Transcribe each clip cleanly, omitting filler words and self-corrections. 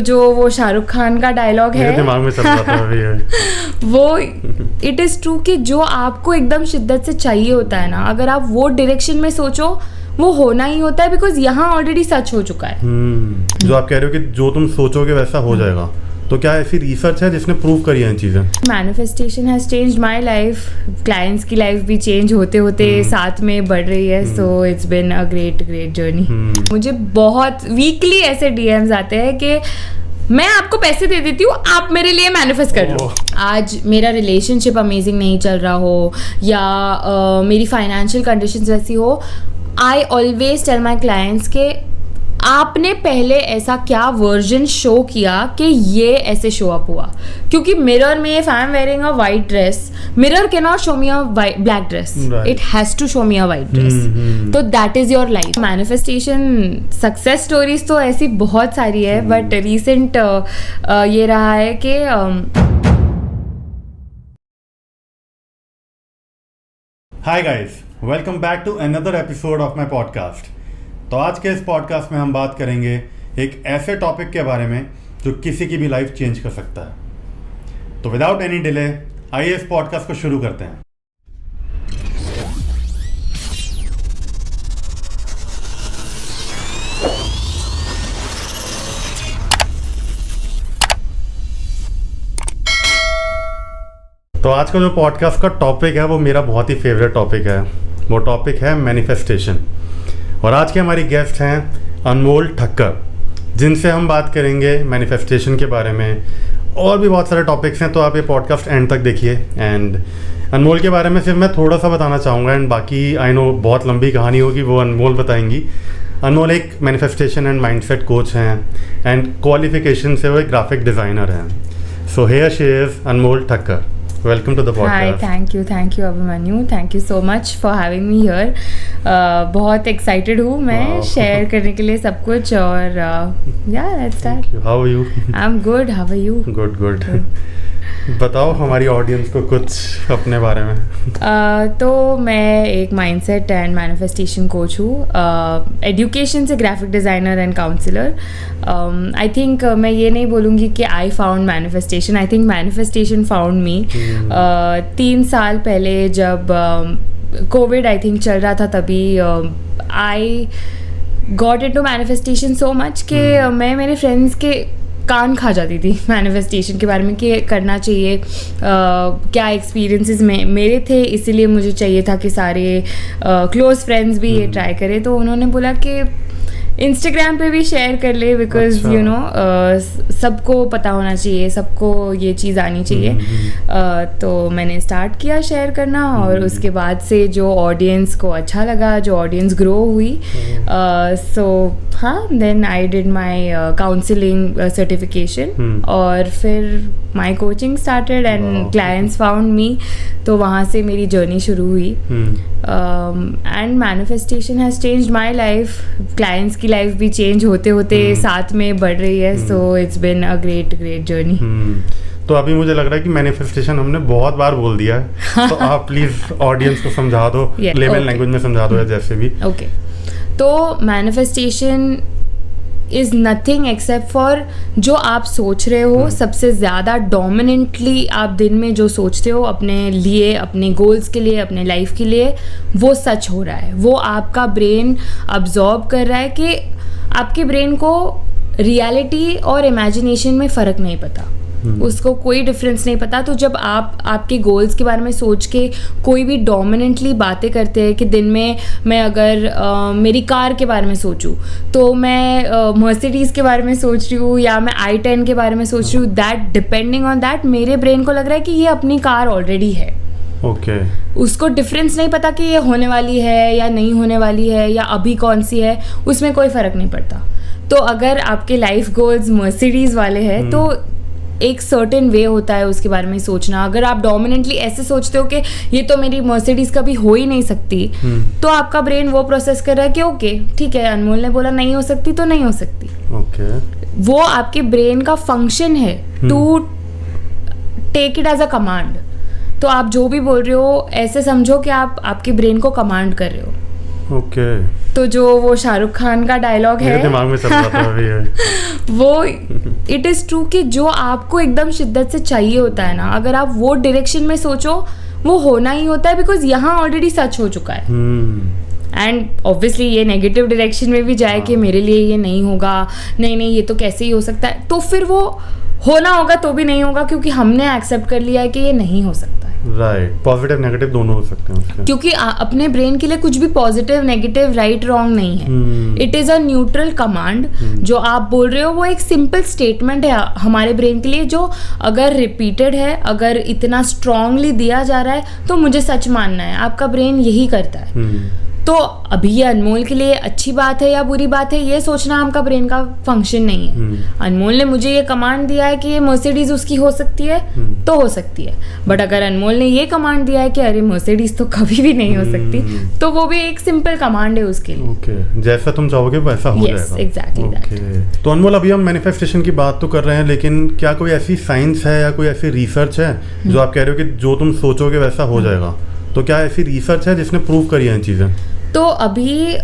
जो वो शाहरुख खान का डायलॉग है, दिमाग में चल रहा था अभी है। वो इट इज़ ट्रू कि जो आपको एकदम शिद्दत से चाहिए होता है ना, अगर आप वो डायरेक्शन में सोचो वो होना ही होता है, बिकॉज यहाँ ऑलरेडी सच हो चुका है। जो आप कह रहे हो कि जो तुम सोचोगे वैसा हो जाएगा, तो क्या ऐसी रिसर्च है जिसने प्रूव करी है चीजें? Manifestation has changed my life, clients की लाइफ भी चेंज होते होते साथ में बढ़ रही है, so it's been a great journey. मुझे बहुत वीकली ऐसे डीएम्स आते हैं कि मैं आपको पैसे दे देती हूँ, आप मेरे लिए मैनिफेस्ट कर लो। आज मेरा रिलेशनशिप अमेजिंग नहीं चल रहा हो या मेरी फाइनेंशियल कंडीशंस वैसी हो, I always tell my clients के आपने पहले ऐसा क्या वर्जन शो किया कि ये ऐसे शो अप हुआ, क्योंकि मिरर में if I am wearing a white dress, mirror can not show me a black dress, it has to show me a white dress. तो that is your life. Manifestation success stories तो ऐसी बहुत सारी है, but recent ये रहा है कि hi guys, welcome back to another episode of my podcast. तो आज के इस पॉडकास्ट में हम बात करेंगे एक ऐसे टॉपिक के बारे में जो किसी की भी लाइफ चेंज कर सकता है। तो विदाउट एनी डिले आइए इस पॉडकास्ट को शुरू करते हैं। तो आज का जो पॉडकास्ट का टॉपिक है वो मेरा बहुत ही फेवरेट टॉपिक है। वो टॉपिक है मैनिफेस्टेशन। और आज के हमारी गेस्ट हैं अनमोल ठक्कर, जिनसे हम बात करेंगे मैनिफेस्टेशन के बारे में। और भी बहुत सारे टॉपिक्स हैं, तो आप ये पॉडकास्ट एंड तक देखिए। एंड अनमोल के बारे में सिर्फ मैं थोड़ा सा बताना चाहूँगा, एंड बाकी आई नो बहुत लंबी कहानी होगी, वो अनमोल बताएंगी। अनमोल एक मैनिफेस्टेशन एंड माइंडसेट कोच हैं, एंड क्वालिफिकेशन से वो एक ग्राफिक डिज़ाइनर हैं। So here she is Anmol Thakkar. Welcome to the podcast. Hi, thank you Abhimanyu, thank you so much for having me here. बहुत excited हूँ मैं शेयर करने के लिए सब कुछ, और yeah, let's start. Thank you. How are you? I'm good. How are you? Good. बताओ हमारी ऑडियंस को कुछ अपने बारे में। तो मैं एक माइंडसेट एंड मैनिफेस्टेशन कोच हूँ, एजुकेशन से graphic designer and counsellor. I think मैं ये नहीं बोलूँगी कि I found manifestation, I think manifestation found me. 3 साल पहले जब कोविड आई थिंक चल रहा था, तभी I got into manifestation so much कि मैं मेरे फ्रेंड्स के कान खा जाती थी मैनिफेस्टेशन के बारे में कि करना चाहिए, क्या एक्सपीरियंसेस में मेरे थे, इसीलिए मुझे चाहिए था कि सारे क्लोज फ्रेंड्स भी ये ट्राई करें। तो उन्होंने बोला कि इंस्टाग्राम पे भी शेयर कर ले, बिकॉज यू नो सबको पता होना चाहिए, सबको ये चीज़ आनी चाहिए। तो मैंने स्टार्ट किया शेयर करना, और उसके बाद से जो ऑडियंस को अच्छा लगा, जो ऑडियंस ग्रो हुई, सो हाँ, then I did my counselling certification, और फिर my coaching started and clients found me. तो वहाँ से मेरी जर्नी शुरू हुई, and manifestation has changed my life, clients की लाइफ भी चेंज होते होते साथ में बढ़ रही है, so it's been a great journey. तो अभी मुझे लग रहा है कि मैनिफेस्टेशन हमने बहुत बार बोल दिया है, तो आप प्लीज ऑडियंस को समझा दो, लेमन लैंग्वेज में समझा दो या जैसे भी। ओके, तो manifestation is nothing except for जो आप सोच रहे हो, सबसे ज़्यादा डोमिनेंटली आप दिन में जो सोचते हो अपने लिए, अपने गोल्स के लिए, अपने लाइफ के लिए, वो सच हो रहा है। वो आपका ब्रेन अब्जॉर्ब कर रहा है कि आपके ब्रेन को रियलिटी और इमेजिनेशन में फ़र्क नहीं पता, उसको कोई डिफरेंस नहीं पता। तो जब आप आपके गोल्स के बारे में सोच के कोई भी डोमिनेंटली बातें करते हैं कि दिन में मैं अगर मेरी कार के बारे में सोचूं, तो मैं मर्सिडीज़ के बारे में सोच रही हूँ या मैं i10 के बारे में सोच रही हूँ, दैट डिपेंडिंग ऑन दैट मेरे ब्रेन को लग रहा है कि ये अपनी कार ऑलरेडी है। ओके, उसको डिफरेंस नहीं पता कि ये होने वाली है या नहीं होने वाली है या अभी कौन सी है, उसमें कोई फ़र्क नहीं पड़ता। तो अगर आपके लाइफ गोल्स मर्सिडीज़ वाले हैं, तो एक सर्टेन वे होता है उसके बारे में सोचना। अगर आप डोमिनेंटली ऐसे सोचते हो कि ये तो मेरी मर्सिडीज कभी हो ही नहीं सकती, तो आपका ब्रेन वो प्रोसेस कर रहा है कि ओके ठीक है, अनमोल ने बोला नहीं हो सकती तो नहीं हो सकती। ओके, वो आपके ब्रेन का फंक्शन है to take it as a command. तो आप जो भी बोल रहे हो ऐसे समझो कि आप आपके ब्रेन को कमांड कर रहे हो। ओके, तो जो वो शाहरुख खान का डायलॉग है, दिमाग में चल रहा था अभी है। वो इट इज़ ट्रू कि जो आपको एकदम शिद्दत से चाहिए होता है ना, अगर आप वो डायरेक्शन में सोचो वो होना ही होता है, बिकॉज यहाँ ऑलरेडी सच हो चुका है। एंड ऑब्वियसली ये नेगेटिव डायरेक्शन में भी जाए कि मेरे लिए ये नहीं होगा, नहीं ये तो कैसे ही हो सकता है, तो फिर वो होना होगा तो भी नहीं होगा, क्योंकि हमने एक्सेप्ट कर लिया है कि ये नहीं हो सकता है। राइट, पॉजिटिव नेगेटिव दोनों हो सकते हैं उसके। क्योंकि अपने ब्रेन के लिए कुछ भी पॉजिटिव नेगेटिव राइट रॉन्ग नहीं है, it is a neutral command. जो आप बोल रहे हो वो एक सिंपल स्टेटमेंट है हमारे ब्रेन के लिए, जो अगर रिपीटेड है, अगर इतना स्ट्रांगली दिया जा रहा है तो मुझे सच मानना है। आपका ब्रेन यही करता है। तो अभी ये अनमोल के लिए अच्छी बात है या बुरी बात है, ये सोचना आपका ब्रेन का फंक्शन नहीं है। अनमोल ने मुझे ये कमांड दिया है कि ये मर्सिडीज उसकी हो सकती है, तो हो सकती है। बट अगर अनमोल ने ये कमांड दिया है कि अरे मर्सिडीज तो कभी भी नहीं हो सकती, तो वो भी एक सिंपल कमांड है उसके लिए। ओके, जैसा तुम चाहोगे वैसा हो जाएगा। Exactly that. तो अनमोल, अभी हम मैनिफेस्टेशन की बात तो कर रहे हैं, लेकिन क्या कोई ऐसी साइंस है या कोई ऐसी रिसर्च है जो आप कह रहे हो कि जो तुम सोचोगे वैसा हो जाएगा? तो क्या ऐसी रिसर्च है जिसने प्रूव करी है चीज़ें? तो अभी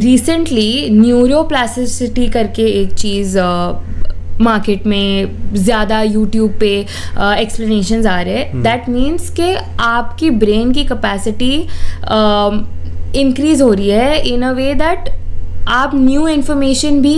रिसेंटली न्यूरोप्लास्टिसिटी करके एक चीज़ मार्केट में ज़्यादा यूट्यूब पे एक्सप्लेनेशंस आ रहे हैं। दैट मीन्स कि आपकी ब्रेन की कैपेसिटी इंक्रीज हो रही है इन अ वे दैट आप न्यू इन्फॉर्मेशन भी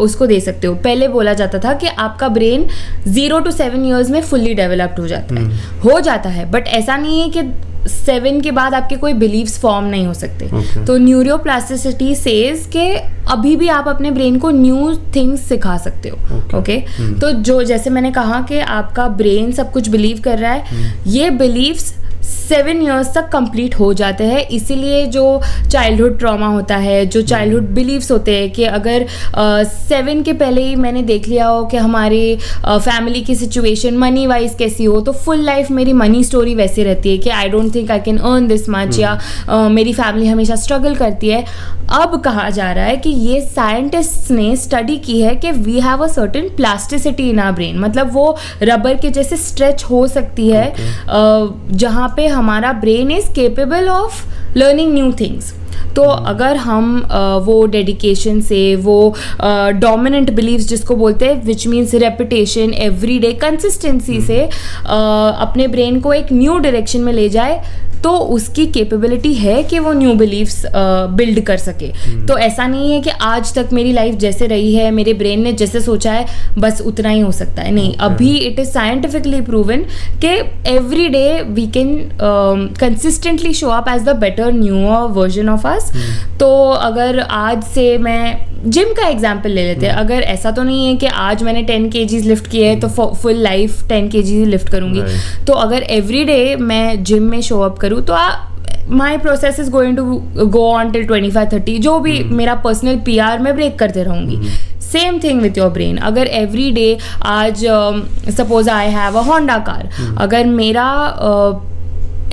उसको दे सकते हो। पहले बोला जाता था कि आपका ब्रेन 0 to 7 ईयर्स में फुल्ली डेवलप्ड हो जाता है, बट ऐसा नहीं है कि 7 के बाद आपके कोई बिलीव्स फॉर्म नहीं हो सकते। तो न्यूरोप्लास्टिसिटी सेज के अभी भी आप अपने ब्रेन को न्यू थिंग्स सिखा सकते हो। ओके, तो जो जैसे मैंने कहा कि आपका ब्रेन सब कुछ बिलीव कर रहा है, ये बिलीव्स 7 ईयर्स तक कंप्लीट हो जाते हैं। इसीलिए जो चाइल्डहुड ट्रॉमा होता है, जो चाइल्डहुड बिलीव्स होते हैं कि अगर 7 के पहले ही मैंने देख लिया हो कि हमारी फैमिली की सिचुएशन मनी वाइज कैसी हो, तो फुल लाइफ मेरी मनी स्टोरी वैसी रहती है कि I don't think I can earn this much, या मेरी फैमिली हमेशा स्ट्रगल करती है। अब कहा जा रहा है कि ये साइंटिस्ट्स ने स्टडी की है कि we have a certain plasticity in our brain, मतलब वो रबर के जैसे स्ट्रेच हो सकती है, जहाँ पे हमारा brain is capable of learning new things. तो अगर हम वो डेडिकेशन से, वो डोमिनेंट बिलीव्स जिसको बोलते हैं, which means repetition, everyday consistency से अपने ब्रेन को एक न्यू डायरेक्शन में ले जाए, तो उसकी कैपेबिलिटी है कि वो न्यू बिलीव्स बिल्ड कर सके। तो ऐसा नहीं है कि आज तक मेरी लाइफ जैसे रही है, मेरे ब्रेन ने जैसे सोचा है बस उतना ही हो सकता है। नहीं, अभी इट इज साइंटिफिकली प्रूवन कि every day we can consistently show up as the better newer version of us. तो अगर आज से मैं जिम का एग्जाम्पल ले लेते हैं, अगर ऐसा तो नहीं है कि आज मैंने 10 kgs लिफ्ट किए हैं तो फुल लाइफ 10 kgs लिफ्ट करूंगी। तो अगर एवरी डे मैं जिम में शो अप करूँ तो my process is going to go on till 25-30, जो भी मेरा पर्सनल PR मैं ब्रेक करते रहूंगी। Same thing with your brain. अगर एवरी डे आज suppose I have a Honda car, अगर मेरा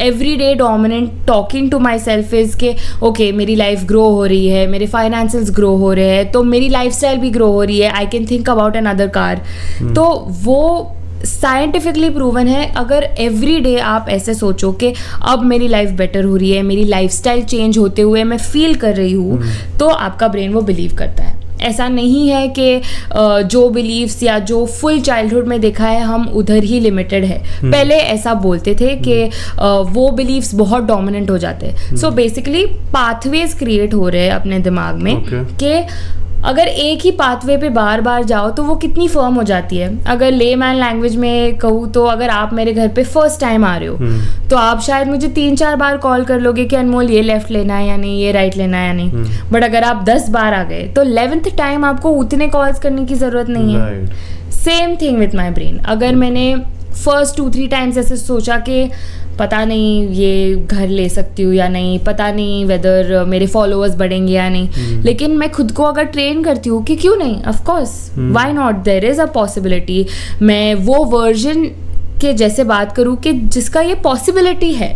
every day dominant talking to myself is के ओके मेरी लाइफ ग्रो हो रही है, मेरे फाइनेंसेस ग्रो हो रहे हैं, तो मेरी लाइफस्टाइल भी ग्रो हो रही है, I can think about another car. तो वो साइंटिफिकली प्रूवन है। अगर एवरी डे आप ऐसे सोचो कि अब मेरी लाइफ बेटर हो रही है, मेरी लाइफस्टाइल चेंज होते हुए मैं फील कर रही हूँ, तो आपका ब्रेन वो बिलीव करता है। ऐसा नहीं है कि जो बिलीव्स या जो फुल चाइल्डहुड में देखा है हम उधर ही लिमिटेड है। पहले ऐसा बोलते थे कि वो बिलीव्स बहुत डोमिनेंट हो जाते हैं। सो बेसिकली पाथवेज क्रिएट हो रहे हैं अपने दिमाग में कि अगर एक ही पाथवे पे बार बार जाओ तो वो कितनी फर्म हो जाती है। अगर लेमैन लैंग्वेज में कहूँ तो अगर आप मेरे घर पे फर्स्ट टाइम आ रहे हो तो आप शायद मुझे 3-4 बार कॉल कर लोगे कि अनमोल ये लेफ्ट लेना है या नहीं, ये राइट लेना है या नहीं। बट अगर आप 10 बार आ गए तो 11th टाइम आपको उतने कॉल्स करने की ज़रूरत नहीं है। Same thing with my brain. अगर मैंने फर्स्ट 2-3 टाइम्स ऐसे सोचा कि पता नहीं ये घर ले सकती हूँ या नहीं, पता नहीं वेदर मेरे फॉलोअर्स बढ़ेंगे या नहीं, लेकिन मैं खुद को अगर ट्रेन करती हूँ कि क्यों नहीं, of course why not, there is a possibility. मैं वो वर्जन के जैसे बात करूँ कि जिसका ये पॉसिबिलिटी है,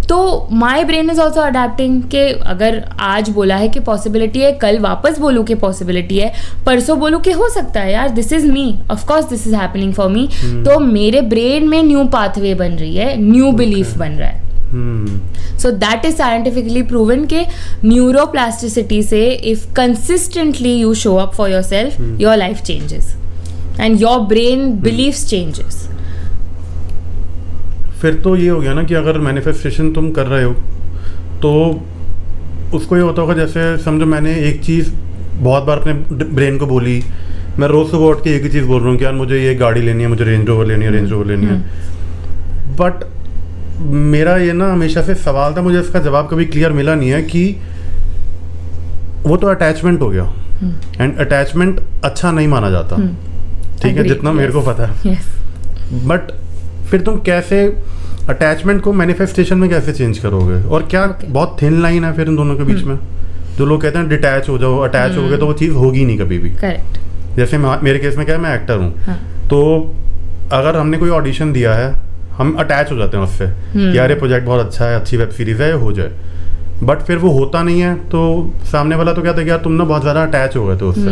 तो my brain is also adapting कि अगर आज बोला है कि पॉसिबिलिटी है, कल वापस बोलूँ कि पॉसिबिलिटी है, परसों बोलूँ कि हो सकता है यार, this is me, of course this is happening for me. तो मेरे ब्रेन में न्यू पाथवे बन रही है, न्यू बिलीफ बन रहा है। So that is scientifically proven के न्यूरोप्लास्टिसिटी से if consistently you show up for your self, your life changes. and your brain beliefs changes. फिर तो ये हो गया ना कि अगर मैनिफेस्टेशन तुम कर रहे हो तो उसको ये होता होगा, जैसे समझो मैंने एक चीज़ बहुत बार अपने ब्रेन को बोली, मैं रोज़ सुबह उठ के एक ही चीज़ बोल रहा हूँ कि यार मुझे ये गाड़ी लेनी है, मुझे रेंज रोवर लेनी है, रेंज रोवर लेनी है, बट मेरा ये ना हमेशा से सवाल था, मुझे इसका जवाब कभी क्लियर मिला नहीं है कि वो तो अटैचमेंट हो गया, एंड अटैचमेंट अच्छा नहीं माना जाता, ठीक है, जितना मेरे को पता है, बट फिर तुम कैसे अटैचमेंट को मैनिफेस्टेशन में कैसे चेंज करोगे, और क्या बहुत थिन लाइन है फिर इन दोनों के बीच में? जो लोग कहते हैं डिटैच हो जाओ, अटैच हो गए तो वो चीज़ होगी नहीं कभी भी। करेक्ट। जैसे मेरे केस में क्या है, मैं एक्टर हूँ, तो अगर हमने कोई ऑडिशन दिया है, हम अटैच हो जाते हैं उससे कि यार ये प्रोजेक्ट बहुत अच्छा है, अच्छी वेब सीरीज है, ये हो जाए, बट फिर वो होता नहीं है, तो सामने वाला तो कहता है कि यार तुम ना बहुत ज़्यादा अटैच हो गए थे उससे,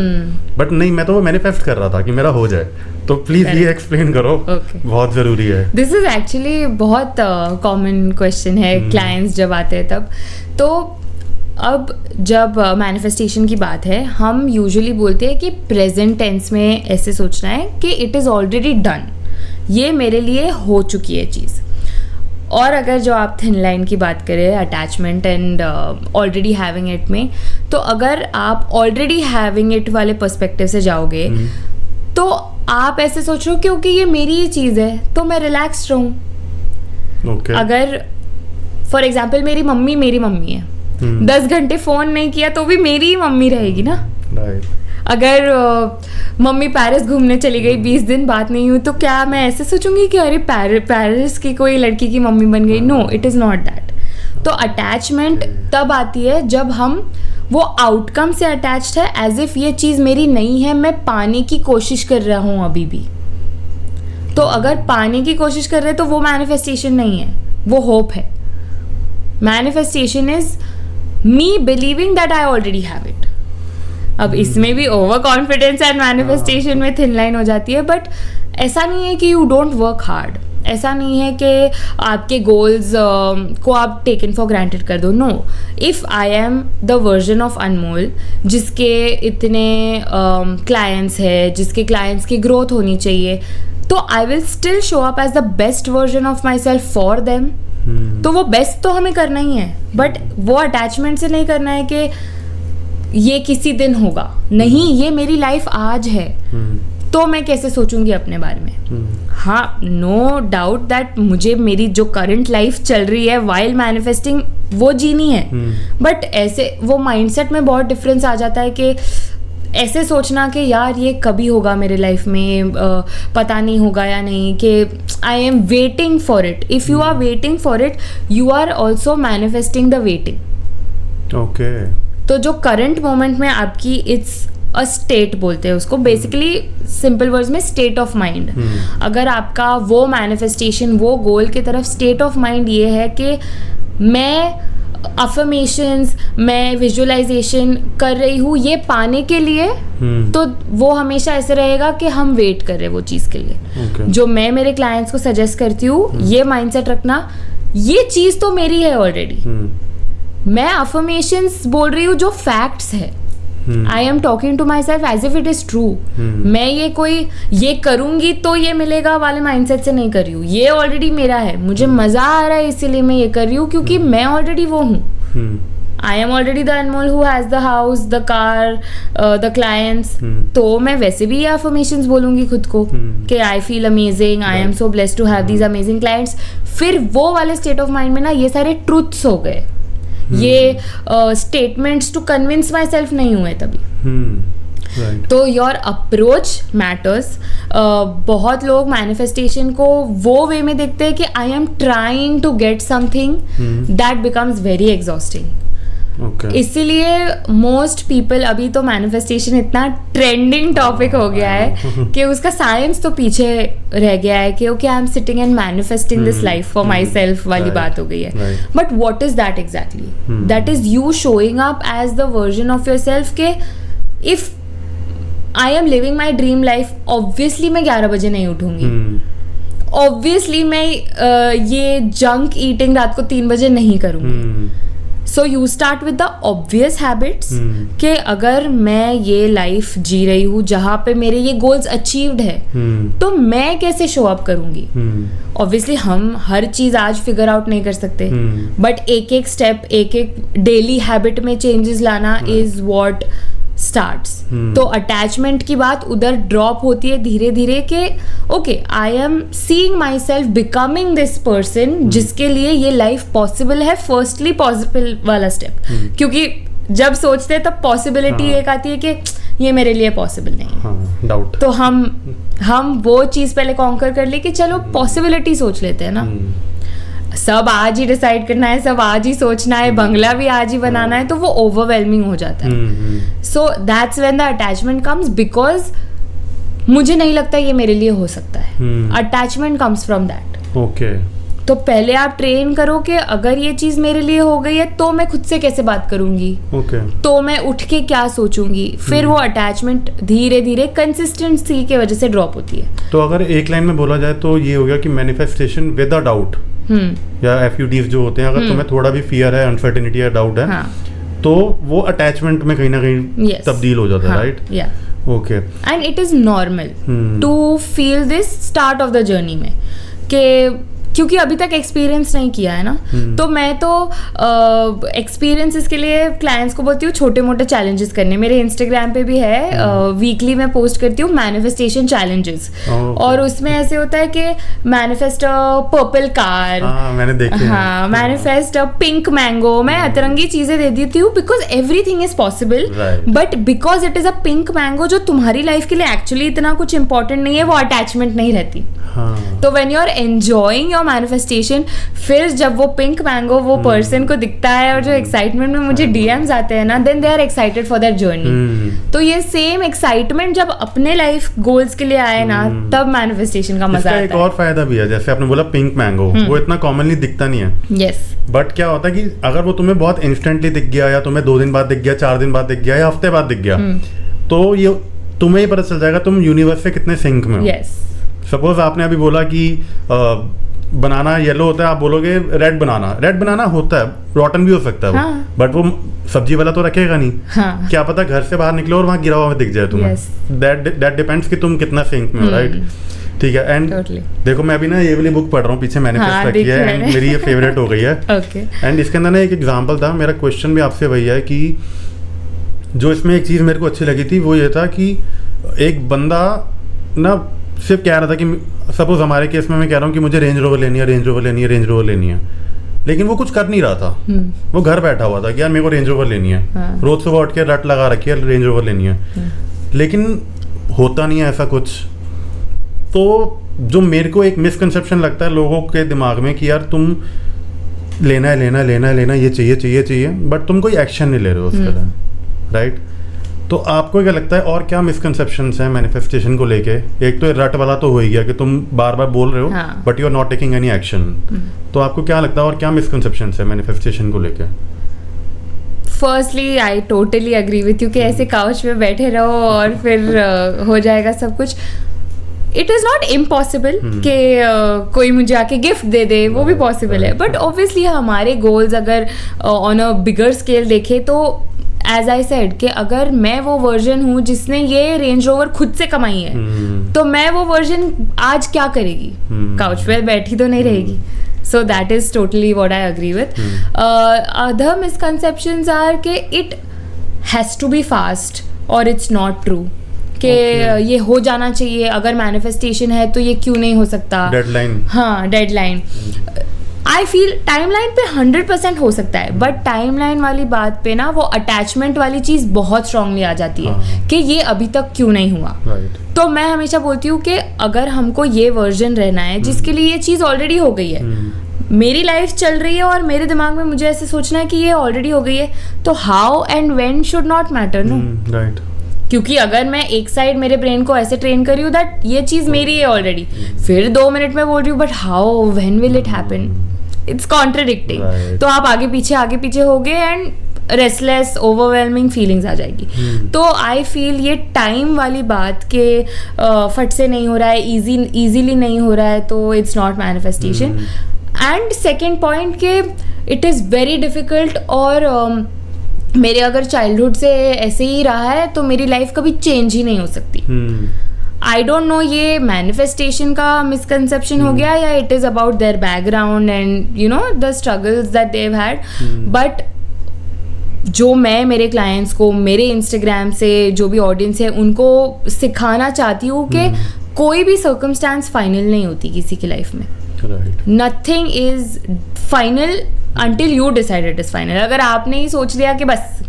बट नहीं, मैं तो वो मैनिफेस्ट कर रहा था कि मेरा हो जाए, तो प्लीज़ ये एक्सप्लेन करो, बहुत ज़रूरी है। दिस इज एक्चुअली बहुत कॉमन क्वेश्चन है क्लाइंट्स जब आते हैं तब। तो अब जब मैनिफेस्टेशन की बात है, हम यूजुअली बोलते हैं कि प्रेजेंट टेंस में ऐसे सोचना है कि इट इज़ ऑलरेडी डन, ये मेरे लिए हो चुकी है चीज़। और अगर जो आप थिन लाइन की बात करें attachment and already having it में, तो अगर आप ऑलरेडी हैविंग इट वाले पर्सपेक्टिव से जाओगे तो आप ऐसे सोच रहे हो क्योंकि ये मेरी ही चीज़ है तो मैं रिलैक्स रहूँ। अगर फॉर एग्जाम्पल मेरी मम्मी है, 10 घंटे फोन नहीं किया तो भी मेरी ही मम्मी रहेगी ना। अगर मम्मी पेरिस घूमने चली गई, 20 दिन बात नहीं हुई, तो क्या मैं ऐसे सोचूंगी कि अरे पेरिस की कोई लड़की की मम्मी बन गई? No, it is not that. तो अटैचमेंट तब आती है जब हम वो आउटकम से अटैच्ड है, एज इफ ये चीज़ मेरी नहीं है, मैं पाने की कोशिश कर रहा हूँ अभी भी। तो अगर पाने की कोशिश कर रहे तो वो मैनिफेस्टेशन नहीं है, वो होप है। Manifestation is me believing that I already have it. अब इसमें भी ओवर कॉन्फिडेंस एंड मैनिफेस्टेशन में थिन लाइन हो जाती है, बट ऐसा नहीं है कि यू डोंट वर्क हार्ड, ऐसा नहीं है कि आपके गोल्स को आप टेकन फॉर ग्रांटेड कर दो। No, if I am the version of Anmol जिसके इतने क्लाइंट्स है, जिसके क्लाइंट्स की ग्रोथ होनी चाहिए, तो I will still show up as the best version of myself for them. तो वो बेस्ट तो हमें करना ही है, बट वो अटैचमेंट से नहीं करना है कि ये किसी दिन होगा, नहीं, ये मेरी लाइफ आज है, तो मैं कैसे सोचूंगी अपने बारे में। हाँ, नो डाउट दैट मुझे मेरी जो करंट लाइफ चल रही है वाइल मैनिफेस्टिंग वो जीनी है, बट ऐसे वो माइंडसेट में बहुत डिफरेंस आ जाता है कि ऐसे सोचना कि यार ये कभी होगा मेरे लाइफ में, पता नहीं होगा या नहीं, कि I am waiting for it. If you are waiting for it, you are also manifesting the waiting. Okay. तो जो करंट मोमेंट में आपकी, इट्स अ स्टेट बोलते हैं उसको, बेसिकली सिंपल वर्ड्स में स्टेट ऑफ माइंड। अगर आपका वो मैनिफेस्टेशन, वो गोल की तरफ स्टेट ऑफ माइंड ये है कि मैं अफर्मेशंस, मैं विजुअलाइजेशन कर रही हूँ ये पाने के लिए, तो वो हमेशा ऐसे रहेगा कि हम वेट कर रहे हैं वो चीज़ के लिए। जो मैं मेरे क्लाइंट्स को सजेस्ट करती हूँ, ये माइंडसेट रखना, ये चीज़ तो मेरी है ऑलरेडी, मैं अफर्मेशंस बोल रही हूँ जो फैक्ट्स है। I am talking to myself as if it is true. मैं ये करूंगी तो ये मिलेगा वाले माइंडसेट से नहीं कर रही हूँ, ये ऑलरेडी मेरा है, मुझे मजा आ रहा है इसीलिए मैं ये कर रही हूँ, क्योंकि मैं ऑलरेडी वो हूँ। I am already the Anmol who has the house, the car, the clients. तो मैं वैसे भी ये अफर्मेशंस बोलूंगी खुद को कि I feel amazing, I am so blessed to have these amazing clients. फिर वो वाले स्टेट ऑफ माइंड में ना ये सारे ट्रूथ्स हो गए, ये statements to convince myself नहीं हुए तभी। तो योर अप्रोच मैटर्स। बहुत लोग मैनिफेस्टेशन को वो वे में देखते हैं कि I am trying to get something, that becomes very exhausting. इसीलिए मोस्ट पीपल, अभी तो मैनिफेस्टेशन इतना ट्रेंडिंग टॉपिक हो गया है कि उसका साइंस तो पीछे रह गया है कि okay I am sitting and manifesting this life for my self वाली बात हो गई है। But what is that exactly? That is you showing up as the version of your self के if I am living my dream life, obviously मैं 11 बजे नहीं उठूंगी, obviously मैं ये जंक ईटिंग रात को 3 बजे नहीं करूंगी। So you start with the obvious habits कि अगर मैं ये लाइफ जी रही हूँ जहाँ पे मेरे ये गोल्स अचीव्ड है तो मैं कैसे शो अप करूंगी. ऑब्वियसली हम हर चीज आज फिगर आउट नहीं कर सकते, बट एक एक स्टेप, एक एक डेली हैबिट में चेंजेस लाना इज व्हाट स्टार्ट्स. तो अटैचमेंट की बात उधर ड्रॉप होती है धीरे धीरे के okay I am seeing my self becoming this person जिसके लिए ये लाइफ पॉसिबल है. फर्स्टली पॉसिबल वाला स्टेप, क्योंकि जब सोचते हैं तब पॉसिबिलिटी एक आती है कि ये मेरे लिए पॉसिबल नहीं है, डाउट. तो हम वो चीज पहले कॉन्कर कर ले कि चलो पॉसिबिलिटी सोच लेते हैं ना. सब आज ही डिसाइड करना है, सब आज ही सोचना है, बंगला भी आज ही बनाना है, तो वो ओवरवेलमिंग हो जाता है. So that's when the attachment comes, because मुझे नहीं लगता ये मेरे लिए हो सकता है. Attachment comes from that. Okay. तो पहले आप ट्रेन करो कि अगर ये चीज मेरे लिए हो गई है तो मैं खुद से कैसे बात करूंगी, तो मैं उठ के क्या सोचूंगी. फिर वो अटैचमेंट धीरे धीरे कंसिस्टेंसी की वजह से ड्रॉप होती है. तो अगर एक लाइन में बोला जाए तो ये हो गया कि मैनिफेस्टेशन विद अ डाउट या FUDs जो होते हैं, अगर तुम्हें थोड़ा भी फियर है, अनसर्टेनिटी है, डाउट है, तो वो अटैचमेंट में कहीं ना कहीं तब्दील हो जाता है. Right. Okay. And it is normal to feel this start of the journey में कि क्योंकि अभी तक एक्सपीरियंस नहीं किया है ना. तो मैं तो एक्सपीरियंस के लिए क्लाइंट्स को बोलती हूँ छोटे मोटे चैलेंजेस करने. मेरे इंस्टाग्राम पे भी है, वीकली मैं पोस्ट करती हूँ मैनिफेस्टेशन चैलेंजेस. और उसमें ऐसे होता है कि मैनिफेस्ट अ पर्पल कार, मैंने देखी. हाँ, मैनिफेस्ट अ पिंक मैंगो. मैं अतरंगी चीजें दे देती हूँ because everything is possible, but because it is a pink mango जो तुम्हारी लाइफ के लिए एक्चुअली इतना कुछ इंपॉर्टेंट नहीं है, वो अटैचमेंट नहीं रहती. तो when you are enjoying your manifestation, फिर जब वो पिंक मैंगो वो पर्सन को दिखता है और जो एक्साइटमेंट में मुझे DMs आते हैं ना, then they are excited for that journey. तो ये सेम एक्साइटमेंट जब अपने लाइफ गोल्स के लिए आए ना, तब मैनिफेस्टेशन का मजा आता है. एक और फायदा भी है, जैसे आपने बोला पिंक मैंगो, वो इतना कॉमनली दिखता नहीं है. यस. बट क्या होता है कि अगर वो तुम्हें बहुत इंस्टेंटली दिख गया, या तुम्हें 2 दिन बाद दिख गया, 4 दिन बाद दिख गया, या हफ्ते बाद दिख गया, तो ये तुम्हें ही पता चल जाएगा तुम यूनिवर्स से कितने सिंक में हो. यस. सपोज आपने अभी बोला कि बनाना येलो होता है, आप बोलोगे रेड बनाना होता है, रॉटन भी हो सकता है. हाँ. बट वो सब्जी वाला तो रखेगा नहीं. हाँ. क्या पता घर से बाहर निकलो और वहाँ गिरा हुआ दिख जाए तुम्हें. दैट डिपेंड्स कि तुम कितना सिंक में हो. राइट. ठीक है. एंड देखो मैं अभी ना ये वाली बुक पढ़ रहा हूँ, पीछे मैनिफेस्ट रखी है, एंड मेरी ये फेवरेट हो गई है. एंड इसके अंदर ना एक एग्जाम्पल था. मेरा क्वेश्चन भी आपसे वही है कि जो इसमें एक चीज़ मेरे को अच्छी लगी थी वो ये था कि एक बंदा ना सिर्फ कह रहा था कि सपोज हमारे केस में मैं कह रहा हूँ कि मुझे रेंज रोवर लेनी है, लेकिन वो कुछ कर नहीं रहा था. वो घर बैठा हुआ था कि यार मेरे को रेंज रोवर लेनी है. हाँ. रोज सुबह उठ के रट लगा रखी है रेंज रोवर लेनी है. लेकिन होता नहीं है ऐसा कुछ. तो जो मेरे को एक मिसकंसेप्शन लगता है लोगों के दिमाग में कि यार तुम लेना है, ये चाहिए, बट तुम कोई एक्शन नहीं ले रहे हो उसके लिए. राइट. तो आपको क्या लगता है और क्या मिसकंसेप्शंस हैं मैनिफेस्टेशन को लेके? एक तो रट वाला तो हो ही गया कि तुम बार बार बोल रहे हो, but you are not taking any action. तो आपको क्या लगता है और क्या मिसकंसेप्शंस है मैनिफेस्टेशन को लेके? Firstly I totally agree with you कि ऐसे काउच पे बैठे रहो और फिर हो जाएगा सब कुछ. इट इज़ नॉट इम्पॉसिबल कि कोई मुझे आके गिफ्ट दे दे, वो भी पॉसिबल है. बट ऑब्वियसली हमारे गोल्स अगर ऑन अ बिगर स्केल देखे तो एज आई सेड कि अगर मैं वो वर्जन हूँ जिसने ये रेंज रोवर खुद से कमाई है, तो मैं वो वर्जन आज क्या करेगी? काउच पे बैठी तो नहीं रहेगी. So that is totally what I agree with. Other misconceptions are कि it has to be fast or it's not true. कि ये हो जाना चाहिए, अगर मैनिफेस्टेशन है तो ये क्यों नहीं हो सकता? डेडलाइन. हाँ, डेडलाइन. आई फील टाइमलाइन पे 100% हो सकता है, बट टाइमलाइन वाली बात पे ना वो अटैचमेंट वाली चीज़ बहुत स्ट्रांगली आ जाती है कि ये अभी तक क्यों नहीं हुआ. तो मैं हमेशा बोलती हूँ कि अगर हमको ये वर्जन रहना है जिसके लिए ये चीज़ ऑलरेडी हो गई है, मेरी लाइफ चल रही है और मेरे दिमाग में मुझे ऐसे सोचना है कि ये ऑलरेडी हो गई है, तो how and when should not matter. No. Right. क्योंकि अगर मैं एक साइड मेरे ब्रेन को ऐसे ट्रेन कर रही हूँ दैट ये चीज़ मेरी है ऑलरेडी, फिर 2 मिनट में बोल रही हूँ but how when will it happen? It's contradicting. तो आप आगे पीछे हो गए एंड रेस्टलेस ओवरवेलमिंग फीलिंग्स आ जाएगी. तो आई फील ये टाइम वाली बात के फट से नहीं हो रहा है, इजीली नहीं हो रहा है, तो it's not manifestation. And second point के इट इज़ वेरी डिफ़िकल्ट। और मेरे अगर चाइल्डहुड से ऐसे ही रहा है तो मेरी लाइफ कभी चेंज ही नहीं हो सकती। आई डोंट नो ये मैनिफेस्टेशन का मिसकंसेप्शन हो गया या it is about their background and you know the struggles that they had, but जो मैं मेरे क्लाइंट्स को, मेरे इंस्टाग्राम से जो भी ऑडियंस है उनको सिखाना चाहती हूँ कि कोई भी सर्कमस्टांस फाइनल नहीं होती किसी की लाइफ में। Nothing is final until you decide it is final. अगर आपने ही सोच लिया कि बस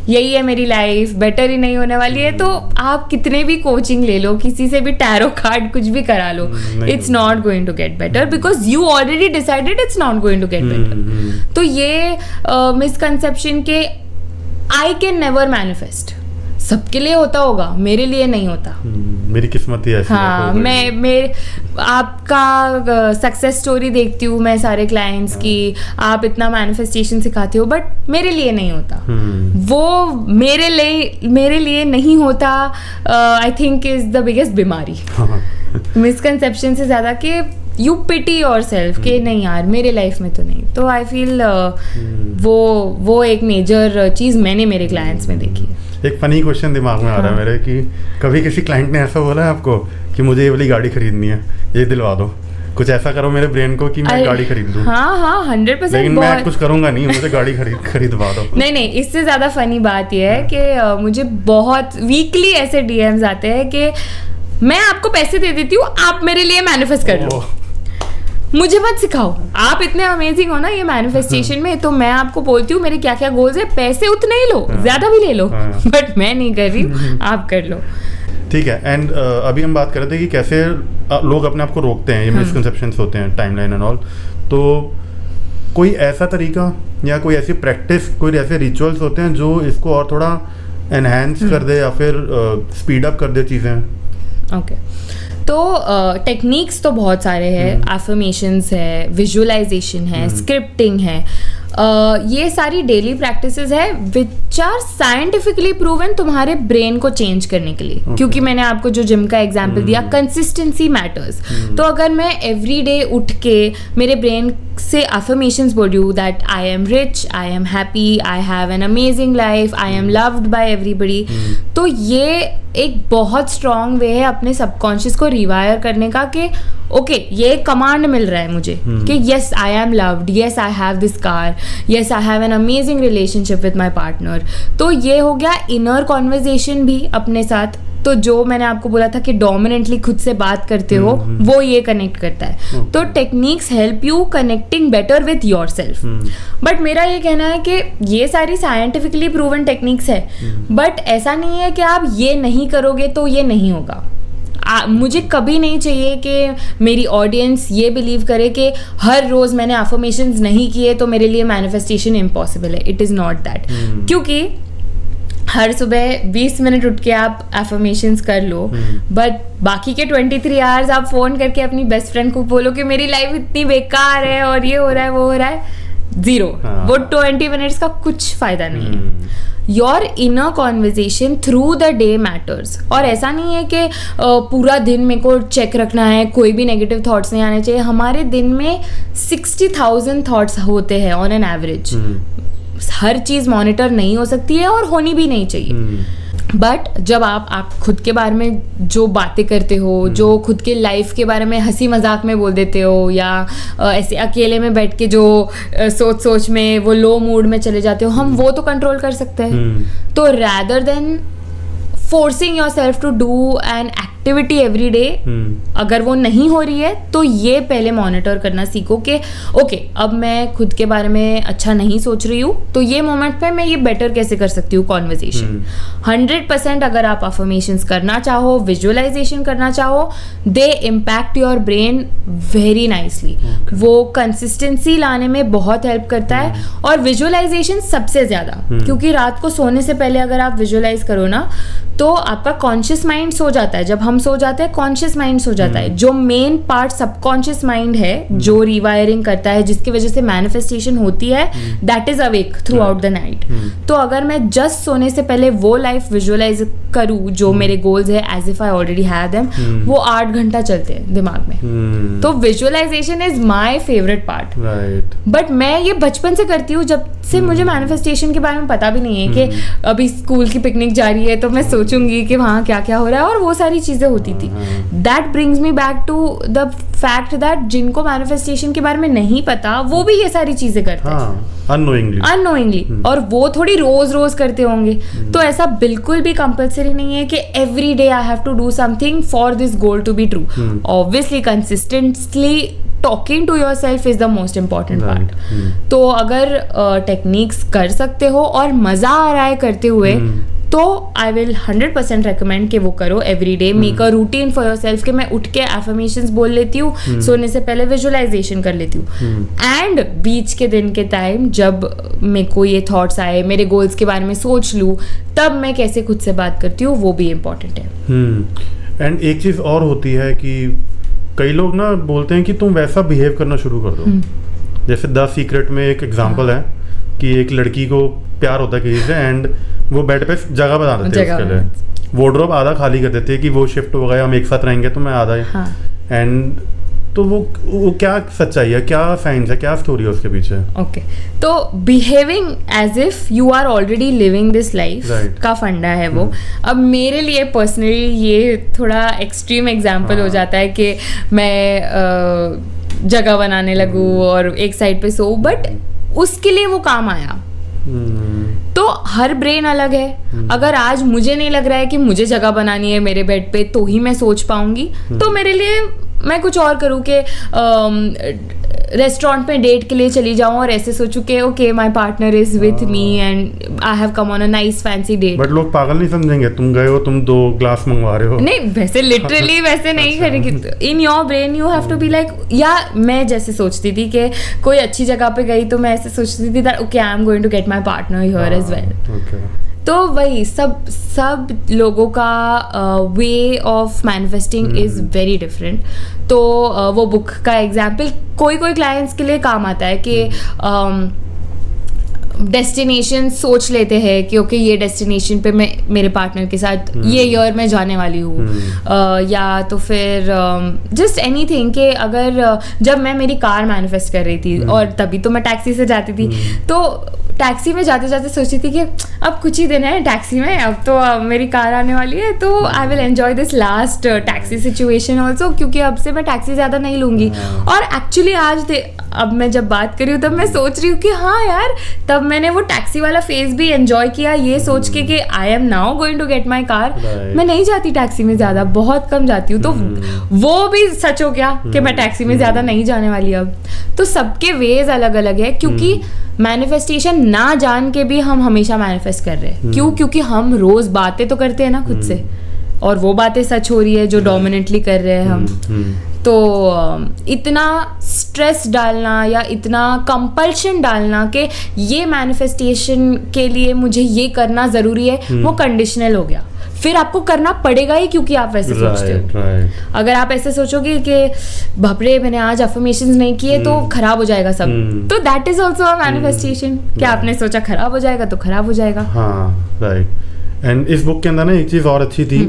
यही है मेरी लाइफ, बेटर ही नहीं होने वाली है, तो आप कितने भी कोचिंग ले लो, किसी से भी टैरो कार्ड कुछ भी करा लो, it's not going to get better because you already decided it's not going to get better. तो ये मिसकंसेप्शन के आई कैन नेवर मैनिफेस्ट, सबके लिए होता होगा, मेरे लिए नहीं होता। मेरी किस्मत ही ऐसी है। हाँ, मैं आपका सक्सेस स्टोरी देखती हूँ मैं सारे क्लाइंट्स की, आप इतना मैनिफेस्टेशन सिखाते हो, बट मेरे लिए नहीं होता। वो मेरे लिए नहीं होता, I think is the biggest बीमारी। मिसकंसेप्शन से ज्यादा कि यू पिटी योर सेल्फ कि नहीं यार मेरे लाइफ में तो नहीं। तो आई फील वो एक मेजर चीज़ मैंने मेरे क्लाइंट्स में देखी है। एक फनी क्वेश्चन दिमाग में आ रहा है मेरे कि कभी किसी क्लाइंट ने ऐसा बोला है आपको कि मुझे ये वाली गाड़ी खरीदनी है, ये दिलवा दो, कुछ ऐसा करो मेरे ब्रेन को कि मैं गाड़ी खरीद दूं? हाँ 100%। लेकिन मैं कुछ करूंगा नहीं, मुझे गाड़ी खरीदवा दो। नहीं, इससे ज़्यादा फनी बात यह है कि मुझे बहुत वीकली ऐसे डीएम्स आते हैं कि मैं आपको पैसे दे देती हूँ, आप मेरे लिए मैनिफेस्ट कर लो, मुझे मत सिखाओ, आप इतने अमेजिंग हो ना ये मैनिफेस्टेशन में, तो मैं आपको बोलती हूँ मेरे क्या क्या गोल्स है, पैसे उतने ही लो, ज्यादा भी ले लो, बट मैं नहीं कर रही, आप कर लो। ठीक है। एंड अभी हम बात कर रहे थे कि कैसे लोग अपने आप को रोकते हैं, ये मिसकंसेप्शंस होते हैं, टाइमलाइन एंड ऑल। तो कोई ऐसा तरीका या कोई ऐसी प्रैक्टिस, कोई ऐसे रिचुअल्स होते हैं जो इसको और थोड़ा एनहांस कर दे या फिर स्पीड अप कर दे चीज़ें? ओके, तो टेक्निक्स तो बहुत सारे हैं, एफर्मेशंस है, विजुअलाइजेशन है, स्क्रिप्टिंग है, ये सारी डेली प्रैक्टिसेस है विच आर साइंटिफिकली प्रूवन तुम्हारे ब्रेन को चेंज करने के लिए। क्योंकि मैंने आपको जो जिम का एग्जांपल दिया, कंसिस्टेंसी मैटर्स। तो अगर मैं एवरी डे उठ के मेरे ब्रेन से अफर्मेशंस बोल रही हूँ that I am rich, I am happy, I have an amazing life, I am loved by everybody, तो ये एक बहुत स्ट्रॉन्ग वे है अपने सबकॉन्शियस को रिवायर करने का कि ओके ये कमांड मिल रहा है मुझे कि yes I am loved, yes I have this car, yes I have an amazing relationship with my partner. तो ये हो गया इनर कॉन्वर्जेशन भी अपने साथ। तो जो मैंने आपको बोला था कि डोमिनेंटली खुद से बात करते हो, वो ये कनेक्ट करता है। तो techniques help you connecting better with your self. But मेरा ये कहना है कि ये सारी साइंटिफिकली प्रूवन टेक्निक्स है, बट ऐसा नहीं है कि आप ये नहीं करोगे तो ये नहीं होगा। मुझे कभी नहीं चाहिए कि मेरी ऑडियंस ये बिलीव करे कि हर रोज मैंने अफर्मेशंस नहीं किए तो मेरे लिए मैनिफेस्टेशन इम्पॉसिबल है। It is not that. क्योंकि हर सुबह 20 मिनट उठ के आप एफर्मेशंस कर लो, बट बाकी के 23 आवर्स आप फोन करके अपनी बेस्ट फ्रेंड को बोलो कि मेरी लाइफ इतनी बेकार है और ये हो रहा है वो हो रहा है, जीरो। वो 20 मिनट्स का कुछ फायदा नहीं है। Your inner conversation through the day matters. और ऐसा नहीं है कि पूरा दिन मेरे को चेक रखना है, कोई भी नेगेटिव थॉट्स नहीं आने चाहिए। हमारे दिन में 60,000 थॉट्स होते हैं on an average. Her cheese monitor नहीं हो सकती है और होनी भी नहीं चाहिए। बट जब आप खुद के बारे में जो बातें करते हो, जो खुद के लाइफ के बारे में हंसी मजाक में बोल देते हो, या ऐसे अकेले में बैठ के जो सोच में वो लो मूड में चले जाते हो, हम वो तो कंट्रोल कर सकते हैं। तो rather than forcing yourself to do an activity every day, अगर वो नहीं हो रही है तो ये पहले मॉनिटर करना सीखो कि ओके अब मैं खुद के बारे में अच्छा नहीं सोच रही हूँ, तो ये मोमेंट पे मैं ये बेटर कैसे कर सकती हूँ कॉन्वर्जेशन। 100% अगर आप अफर्मेशंस करना चाहो, विजुअलाइजेशन करना चाहो, they impact your brain very nicely. वो कंसिस्टेंसी लाने में बहुत हेल्प करता है, और विजुअलाइजेशन सबसे ज़्यादा, क्योंकि रात को सोने से पहले अगर आप विजुअलाइज करो ना तो आपका कॉन्शियस माइंड सो जाता है। जब हम हम सो जाते हैं, कॉन्शियस माइंड सो जाता है, जो मेन पार्ट सबकॉन्शियस माइंड है जो रिवायरिंग करता है, जिसकी वजह से मैनिफेस्टेशन होती है, that is awake through out the night. तो अगर मैं जस्ट सोने से पहले वो लाइफ विजुअलाइज करूँ जो मेरे गोल्स है, as if I already have them, वो 8 घंटा चलते हैं दिमाग में। तो visualisation is my favourite part. But मैं ये बचपन से करती हूँ, जब से मुझे मैनिफेस्टेशन के बारे में पता भी नहीं है कि अभी स्कूल की पिकनिक जा रही है तो मैं सोचूंगी कि वहाँ क्या क्या हो रहा है, और वो सारी चीजें होती थी। That brings me back to the fact that जिनको मैनिफेस्टेशन के बारे में नहीं पता वो भी ये सारी चीजें करते हैं अननोइंगली, और वो थोड़ी रोज रोज करते होंगे। तो ऐसा बिल्कुल भी कंपल्सरी नहीं है कि every day I have to do something for this goal to be true. Obviously consistently talking to yourself is the most important part. तो अगर टेक्निक्स कर सकते हो और मजा आ रहा है करते हुए, तो आई विल 100% रिकमेंड कि वो करो every day. Make a routine for your self कि मैं उठ के एफर्मेशंस बोल लेती हूँ, सोने से पहले विजुअलाइजेशन कर लेती हूँ, एंड बीच के दिन के टाइम जब मेरे को ये थॉट्स आए, मेरे गोल्स के बारे में सोच लूँ, तब मैं कैसे खुद से बात करती हूँ, वो भी इम्पोर्टेंट है। एंड एक चीज़ और होती है कि कई लोग ना बोलते हैं कि तुम वैसा बिहेव करना शुरू कर दो। जैसे द सीक्रेट में एक एग्जांपल है कि एक लड़की को प्यार होता है किसी से, एंड वो बेड पे जगह बना देते हैं उसके लिए, वार्डरोब आधा खाली कर देते हैं कि वो शिफ्ट हो गया, हम एक साथ रहेंगे तो मैं आधा। एंड तो वो क्या सच्चाई है, क्या साइंस है, क्या स्टोरी है उसके पीछे? ओके, तो behaving as if you are already living this life का फंडा है वो। अब मेरे लिए पर्सनली ये थोड़ा एक्सट्रीम एग्जाम्पल हो जाता है कि मैं जगह बनाने लगूँ और एक साइड पे सो, बट उसके लिए वो काम आया। तो हर ब्रेन अलग है। अगर आज मुझे नहीं लग रहा है कि मुझे जगह बनानी है मेरे बेड पे तो ही मैं सोच पाऊंगी, तो मेरे लिए मैं कुछ और करूँ कि रेस्टोरेंट में डेट के लिए चली जाऊं और ऐसे सोचूं कि okay my partner is with me and I have come on a nice fancy date. But लोग पागल नहीं समझेंगे, तुम गए हो, तुम 2 ग्लास मंगवा रहे हो। नहीं, वैसे लिटरली वैसे नहीं करेगी। In your brain you have to be like, या मैं जैसे सोचती थी कि कोई अच्छी जगह पे गई तो मैं ऐसे सोचती थी that okay I am going to get my partner here as well. तो वही सब लोगों का way of manifesting is very different. तो वो बुक का एग्जाम्पल कोई क्लाइंट्स के लिए काम आता है कि डेस्टिनेशन सोच लेते हैं कि ओके ये डेस्टिनेशन पे मैं मेरे पार्टनर के साथ ये ईयर में जाने वाली हूँ, या तो फिर जस्ट एनीथिंग कि अगर जब मैं मेरी कार मैनिफेस्ट कर रही थी और तभी तो मैं टैक्सी से जाती थी, तो टैक्सी में जाते जाते सोचती थी कि अब कुछ ही दिन है टैक्सी में, अब तो मेरी कार आने वाली है, तो I will enjoy this last taxi situation also, क्योंकि अब से मैं टैक्सी ज़्यादा नहीं लूँगी। और एक्चुअली आज अब मैं जब बात कर रही हूँ तब मैं सोच रही हूँ कि हाँ यार, तब मैंने वो टैक्सी वाला फेज भी एंजॉय किया ये सोच के कि I am now going to get my car. मैं नहीं जाती टैक्सी में ज़्यादा, बहुत कम जाती हूँ, तो वो भी सच हो गया कि मैं टैक्सी में ज़्यादा नहीं जाने वाली अब। तो सबके वेज अलग अलग है, क्योंकि मैनिफेस्टेशन ना जान के भी हम हमेशा मैनिफेस्ट कर रहे हैं। क्यों? क्योंकि हम रोज बातें तो करते हैं ना खुद से, और वो बातें सच हो रही है जो डोमिनेटली कर रहे हैं हम। तो इतना स्ट्रेस डालना या इतना कंपल्शन डालना कि ये मैनिफेस्टेशन के लिए मुझे ये करना ज़रूरी है, वो कंडीशनल हो गया। फिर आपको करना पड़ेगा ही, क्योंकि आप वैसे सोचते हो। अगर आप ऐसे सोचोगे कि बापरे मैंने आज अफर्मेशंस नहीं किए तो खराब हो जाएगा सब, तो that is also a manifestation कि आपने सोचा खराब हो जाएगा तो खराब हो जाएगा। हाँ, राइट। एंड इस बुक के अंदर ना एक चीज़ और अच्छी थी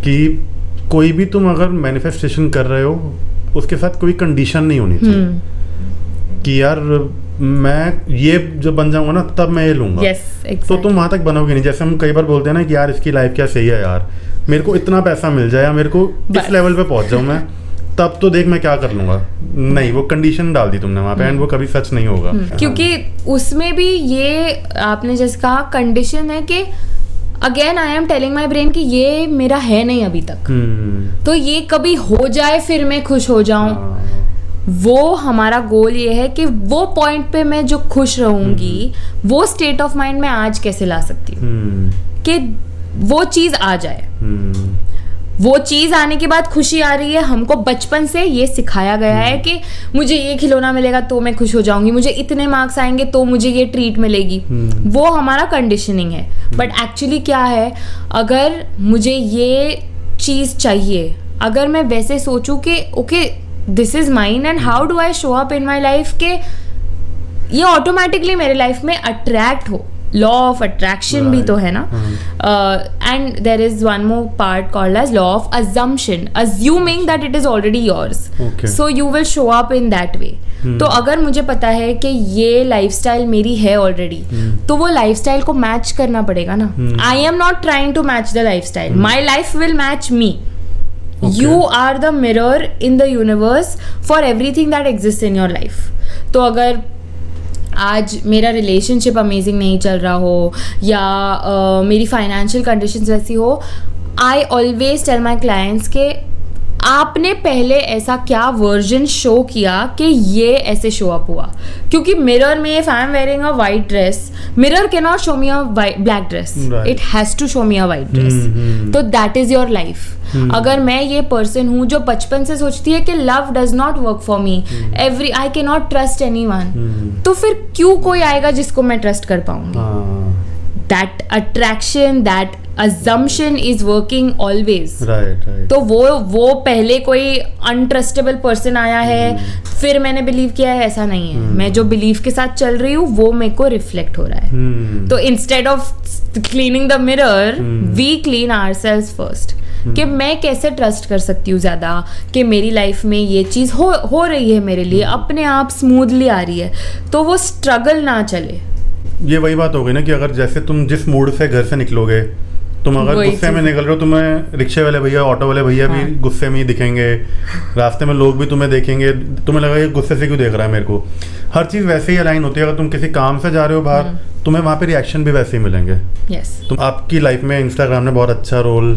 कि कोई भी तुम अगर मैनिफेस्टेशन कर रहे हो उसके साथ कोई कंडीशन नहीं होनी चाहिए कि यार मैं ये जब बन जाऊंगा ना तब मैं ये लूंगा। exactly. तो तुम वहां तक बनोगे नहीं। जैसे हम कई बार बोलते हैं ना कि यार इसकी लाइफ क्या सही है यार, मेरे को इतना पैसा मिल जाए या मेरे को इस लेवल पे पहुंच जाऊं मैं, तब तो देख मैं क्या कर लूंगा। नहीं, वो कंडीशन डाल दी तुमने वहां पे, एंड वो कभी सच नहीं होगा। क्योंकि उसमें भी ये आपने जैसे कहा कंडीशन है कि again I am telling my brain कि ये मेरा है नहीं अभी तक, तो ये कभी हो जाए फिर मैं खुश हो जाऊं। वो हमारा गोल ये है कि वो पॉइंट पे मैं जो खुश रहूंगी, वो स्टेट ऑफ माइंड में आज कैसे ला सकती हूँ कि वो चीज आ जाए। वो चीज आने के बाद खुशी आ रही है। हमको बचपन से ये सिखाया गया है कि मुझे ये खिलौना मिलेगा तो मैं खुश हो जाऊंगी, मुझे इतने मार्क्स आएंगे तो मुझे ये ट्रीट मिलेगी। वो हमारा कंडीशनिंग है। बट एक्चुअली क्या है, अगर मुझे ये चीज़ चाहिए, अगर मैं वैसे सोचूं कि okay this is mine and how do I show up in my life, के ये ऑटोमेटिकली मेरे लाइफ में अट्रैक्ट हो. लॉ ऑफ अट्रैक्शन भी तो है ना. And there is one more part called as law of assumption, assuming that it is already yours, so you will show up in that way. तो अगर मुझे पता है कि ये लाइफस्टाइल मेरी है ऑलरेडी, तो वो लाइफस्टाइल को मैच करना पड़ेगा ना. I am not trying to match the lifestyle, my life will match me. You are the mirror in the universe for everything that exists in your life. तो अगर आज मेरा रिलेशनशिप अमेजिंग नहीं चल रहा हो या मेरी फाइनेंशियल कंडीशंस वैसी हो, I always tell my clients के आपने पहले ऐसा क्या वर्जन शो किया कि ये ऐसे शो अप हुआ. क्योंकि मिरर में if I am wearing a white dress, mirror can not show me a black dress, it has to show me a white dress. तो दैट इज योर लाइफ. अगर मैं ये पर्सन हूँ जो बचपन से सोचती है कि love does not work for me, I can not trust anyone, तो फिर क्यों कोई आएगा जिसको मैं ट्रस्ट कर पाऊंगी. That attraction, that assumption is working always. right. तो वो पहले कोई अनट्रस्टेबल पर्सन आया है, फिर मैंने बिलीव किया है, ऐसा नहीं है. मैं जो बिलीव के साथ चल रही हूँ वो मेरे को रिफ्लेक्ट हो रहा है. तो instead of cleaning the mirror, we clean ourselves first. कि मैं कैसे ट्रस्ट कर सकती हूँ ज़्यादा कि मेरी लाइफ में ये चीज़ हो रही है मेरे लिए, अपने आप स्मूथली आ रही है, तो वो स्ट्रगल ना चले. ये वही बात हो गई ना कि अगर जैसे तुम जिस मूड से घर से निकलोगे, तुम अगर गुस्से में निकल रहे हो, तुम्हें रिक्शे वाले भैया, ऑटो वाले भैया भी गुस्से में ही दिखेंगे, रास्ते में लोग भी तुम्हें देखेंगे, तुम्हें लगा ये गुस्से से क्यों देख रहा है मेरे को. हर चीज़ वैसे ही अलाइन होती है. अगर तुम किसी काम से जा रहे हो बाहर, तुम्हें वहाँ पे रिएक्शन भी वैसे ही मिलेंगे. तुम आपकी लाइफ में इंस्टाग्राम ने बहुत अच्छा रोल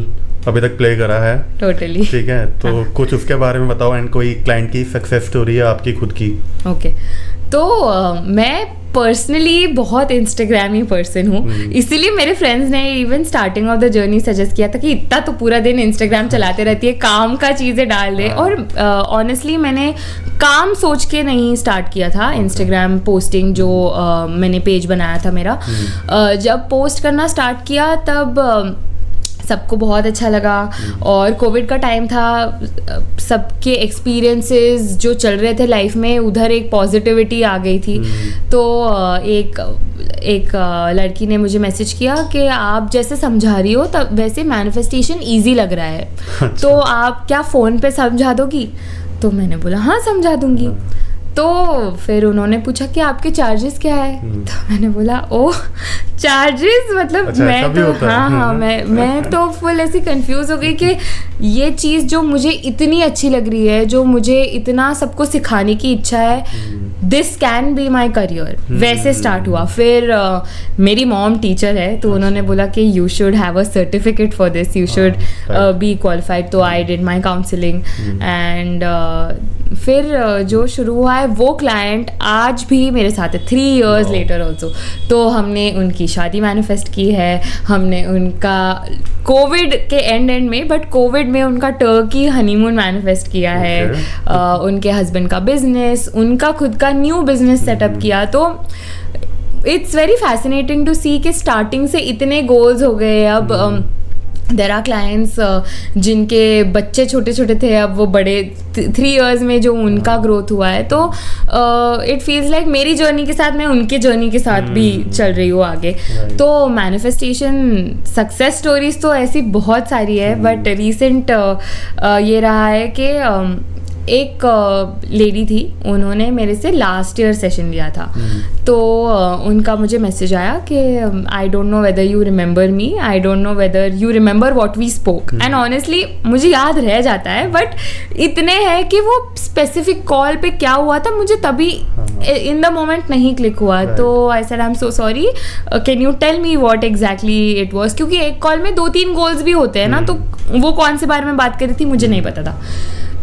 अभी तक प्ले करा है. टोटली. ठीक है, तो कुछ उसके बारे में बताओ एंड कोई क्लाइंट की सक्सेस स्टोरी है आपकी खुद की. ओके, तो मैं पर्सनली बहुत इंस्टाग्रामी पर्सन हूँ, इसीलिए मेरे फ्रेंड्स ने even starting of the journey suggest किया था कि इतना तो पूरा दिन इंस्टाग्राम चलाते रहती है, काम का चीज़ें डाल दे. और ऑनेस्टली मैंने काम सोच के नहीं स्टार्ट किया था इंस्टाग्राम पोस्टिंग, जो मैंने पेज बनाया था मेरा. जब पोस्ट करना स्टार्ट किया तब सबको बहुत अच्छा लगा, और कोविड का टाइम था, सबके एक्सपीरियंसेस जो चल रहे थे लाइफ में, उधर एक पॉजिटिविटी आ गई थी. तो एक लड़की ने मुझे मैसेज किया कि आप जैसे समझा रही हो तब वैसे मैनिफेस्टेशन इजी लग रहा है, तो आप क्या फ़ोन पे समझा दोगी. तो मैंने बोला हाँ समझा दूंगी. तो फिर उन्होंने पूछा कि आपके चार्जेस क्या है. तो मैंने बोला ओह चार्जेस, मतलब अच्छा, मैं तो मैं तो फुल ऐसी कंफ्यूज हो गई कि ये चीज़ जो मुझे इतनी अच्छी लग रही है, जो मुझे इतना सबको सिखाने की इच्छा है, this can be my career. वैसे स्टार्ट हुआ. फिर मेरी मॉम टीचर है, तो उन्होंने बोला कि you should have a certificate for this, you should be qualified. तो I did my counselling and फिर जो शुरू हुआ है वो क्लाइंट आज भी मेरे साथ है 3 years लेटर ऑल्सो. तो हमने उनकी शादी मैनिफेस्ट की है, हमने उनका कोविड के एंड में, बट कोविड में उनका टर्की हनीमून मैनिफेस्ट किया है. उनके हस्बैंड का बिजनेस, उनका खुद का न्यू बिजनेस सेटअप किया. तो इट्स वेरी फैसिनेटिंग टू सी कि स्टार्टिंग से इतने गोल्स हो गए. अब देर आर क्लाइंट्स जिनके बच्चे छोटे छोटे थे, अब वो बड़े 3 years में जो उनका ग्रोथ हुआ है. तो इट फील्स लाइक मेरी जर्नी के साथ मैं उनके जर्नी के साथ भी चल रही हूँ आगे. तो मैनिफेस्टेशन सक्सेस स्टोरीज तो ऐसी बहुत सारी है, बट रिसेंट ये रहा है कि एक लेडी थी, उन्होंने मेरे से लास्ट ईयर सेशन लिया था. तो उनका मुझे मैसेज आया कि I don't know whether you remember me, I don't know whether you remember what we spoke. And honestly मुझे याद रह जाता है, बट इतने है कि वो स्पेसिफिक कॉल पे क्या हुआ था मुझे तभी इन द मोमेंट नहीं क्लिक हुआ. तो I said I am so sorry, can you tell me what exactly it was. क्योंकि एक कॉल में 2-3 गोल्स भी होते हैं ना, तो वो कौन से बारे में बात कर रही थी मुझे नहीं पता था.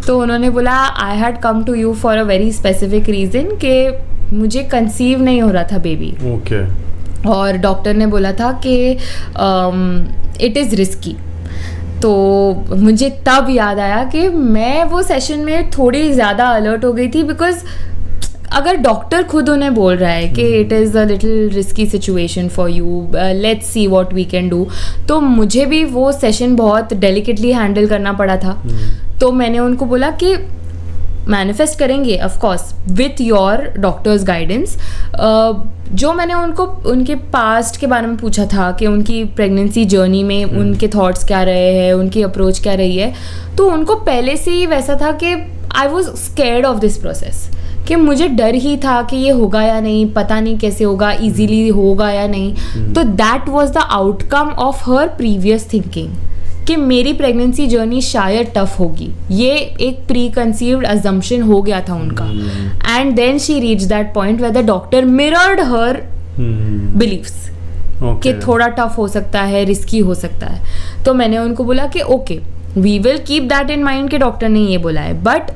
तो उन्होंने बोला I had come to you for a very specific reason कि मुझे कंसीव नहीं हो रहा था बेबी. ओके. और डॉक्टर ने बोला था कि इट इज़ रिस्की. तो मुझे तब याद आया कि मैं वो सेशन में थोड़ी ज़्यादा अलर्ट हो गई थी, बिकॉज अगर डॉक्टर खुद उन्हें बोल रहा है कि it is a little risky situation for you, let's see what we can do, तो मुझे भी वो सेशन बहुत डेलिकेटली हैंडल करना पड़ा था. तो मैंने उनको बोला कि मैनिफेस्ट करेंगे of course with your doctors guidance. जो मैंने उनको उनके पास्ट के बारे में पूछा था कि उनकी प्रेगनेंसी जर्नी में उनके थॉट्स क्या रहे हैं, उनकी अप्रोच क्या रही है, तो उनको पहले से ही वैसा था कि I was scared of this process, कि मुझे डर ही था कि ये होगा या नहीं, पता नहीं कैसे होगा, इजीली होगा या नहीं. तो that was the outcome of her previous thinking कि मेरी प्रेगनेंसी जर्नी शायद टफ होगी. ये एक प्री कंसीव्ड अजम्पशन हो गया था उनका. And then she reach that point where the doctor mirrored her beliefs कि थोड़ा टफ हो सकता है, रिस्की हो सकता है. तो मैंने उनको बोला कि okay, we will keep that in mind कि डॉक्टर ने ये बोला है, बट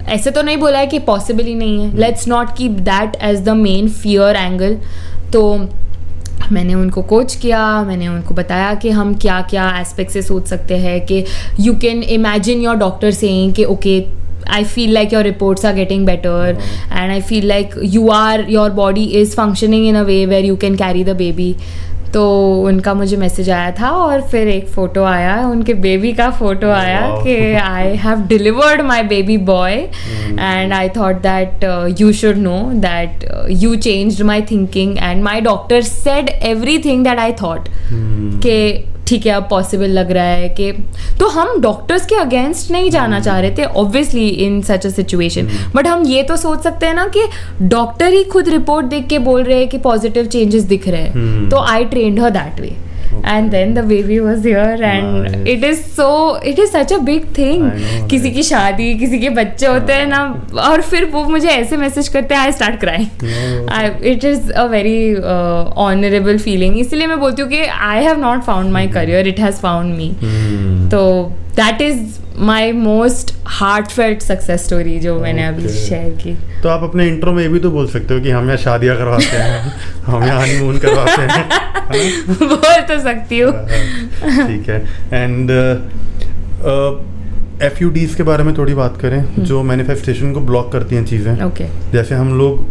ऐसे तो नहीं बोला है कि पॉसिबल ही नहीं है. Let's not keep that as the main fear angle. तो मैंने उनको कोच किया, मैंने उनको बताया कि हम क्या क्या एस्पेक्ट से सोच सकते हैं, कि you can imagine your doctor saying कि okay, I feel like your reports are getting better, and I feel like your body is functioning in a way where you can carry the baby. तो उनका मुझे message आया था और फिर एक photo आया, उनके बेबी का फ़ोटो आया कि I have delivered my baby boy, and I thought that you should know that you changed my thinking, and my doctor said everything that I thought कि ठीक है अब पॉसिबल लग रहा है कि. तो हम डॉक्टर्स के अगेंस्ट नहीं जाना चाह रहे थे obviously in such a situation, but हम ये तो सोच सकते हैं ना कि डॉक्टर ही खुद रिपोर्ट देख के बोल रहे हैं कि पॉजिटिव चेंजेस दिख रहे हैं. तो I trained her that way, and then the baby was here, and nice. it is such a big thing. किसी की शादी, किसी के बच्चे होते हैं ना, और फिर वो मुझे ऐसे मैसेज करते हैं, I start crying. It is a very honorable feeling. इसलिए मैं बोलती हूँ कि I have not found my career, it has found me. तो that is my most heartfelt success story जो मैंने अभी शेयर की. तो आप अपने इंट्रो में ये भी तो बोल सकते हो कि हम यहाँ शादियाँ करवाते हैं, हम यहाँ हनीमून करवाते हैं. बोल तो सकती हूँ. ठीक है. एंड FUDs के बारे में थोड़ी बात करें, जो मैनिफेस्टेशन को ब्लॉक करती हैं चीज़ें. ओके. जैसे हम लोग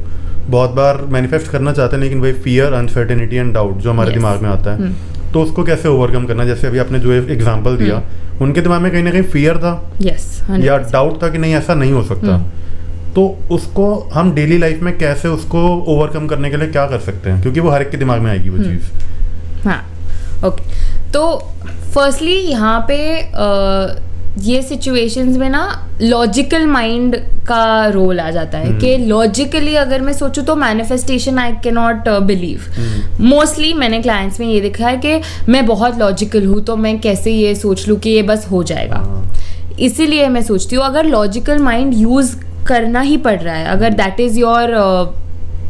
बहुत बार मैनिफेस्ट करना चाहते हैं, लेकिन वही फियर, अनसर्टेनिटी एंड डाउट जो हमारे दिमाग में आता है, तो उसको कैसे ओवरकम करना. जैसे अभी आपने जो एग्जांपल दिया, उनके दिमाग में कहीं ना कहीं फियर था, या डाउट था कि नहीं ऐसा नहीं हो सकता. तो उसको हम डेली लाइफ में कैसे उसको ओवरकम करने के लिए क्या कर सकते हैं, क्योंकि वो हर एक के दिमाग में आएगी वो चीज़. हाँ, ओके. तो फर्स्टली यहाँ पे ये सिचुएशंस में ना लॉजिकल माइंड का रोल आ जाता है कि लॉजिकली अगर मैं सोचूं तो manifestation I can not believe. Mostly मैंने क्लाइंट्स में ये देखा है कि मैं बहुत लॉजिकल हूँ, तो मैं कैसे ये सोच लूँ कि ये बस हो जाएगा. इसीलिए मैं सोचती हूँ अगर लॉजिकल माइंड यूज़ करना ही पड़ रहा है, अगर that is your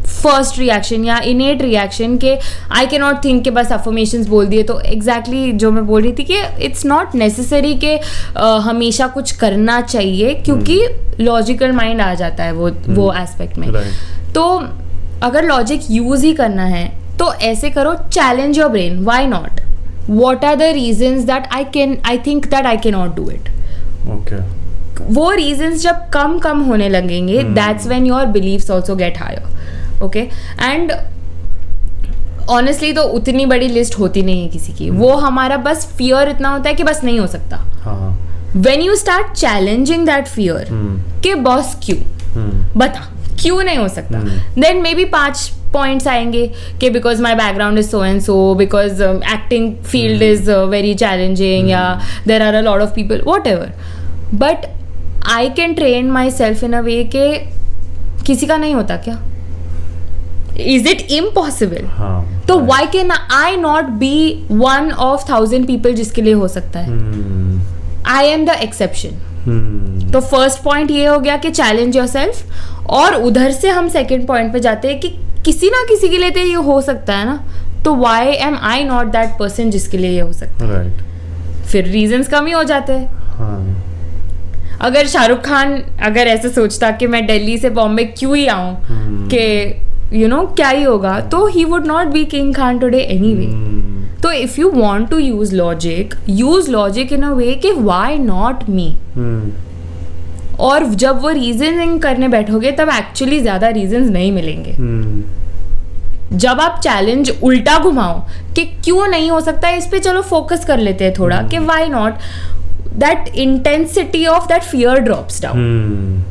first reaction या इनेट रिएक्शन के आई कैन नॉट थिंक के बस अफर्मेशंस बोल दिए, तो एग्जैक्टली जो मैं बोल रही थी कि इट्स नॉट नेसेसरी कि हमेशा कुछ करना चाहिए, क्योंकि लॉजिकल माइंड आ जाता है वो एस्पेक्ट में. तो अगर लॉजिक यूज ही करना है तो ऐसे करो, challenge your brain. Why not? What are the reasons that I think that I can not do it. Okay. वो रीजंस जब कम होने लगेंगे, that's when your beliefs also get higher. Okay. And honestly तो उतनी बड़ी लिस्ट होती नहीं है किसी की. वो हमारा बस फियर इतना होता है कि बस नहीं हो सकता. When you start challenging that fear कि बस क्यों, बता क्यों नहीं हो सकता, देन मे बी 5 पॉइंट्स आएंगे कि because my background is so and so, because acting field is very challenging, या there are a lot of people, whatever. But I can train my self in a way के किसी का नहीं होता क्या? Is it impossible? तो why can I not be one of 1000 people जिसके लिए हो सकता है? I am the exception. तो फर्स्ट पॉइंट ये हो गया कि चैलेंज योरसेल्फ, और उधर से हम सेकंड पॉइंट पे जाते हैं कि किसी ना किसी के लिए तो ये हो सकता है ना, तो why am I not that person जिसके लिए ये हो सकता है? फिर रीजंस कम ही हो जाते हैं. अगर शाहरुख खान अगर ऐसे सोचता कि मैं दिल्ली से बॉम्बे क्यों ही आऊं कि क्या ही होगा, तो he would not be King Khan today anyway. तो if you want to use logic in a way कि why not me? और जब वो रीजनिंग करने बैठोगे तब एक्चुअली ज़्यादा रीजंस नहीं मिलेंगे। जब आप चैलेंज उल्टा घुमाओ कि क्यों नहीं हो सकता है, इस पे चलो फोकस कर लेते हैं थोड़ा कि why not, that intensity of that fear drops down.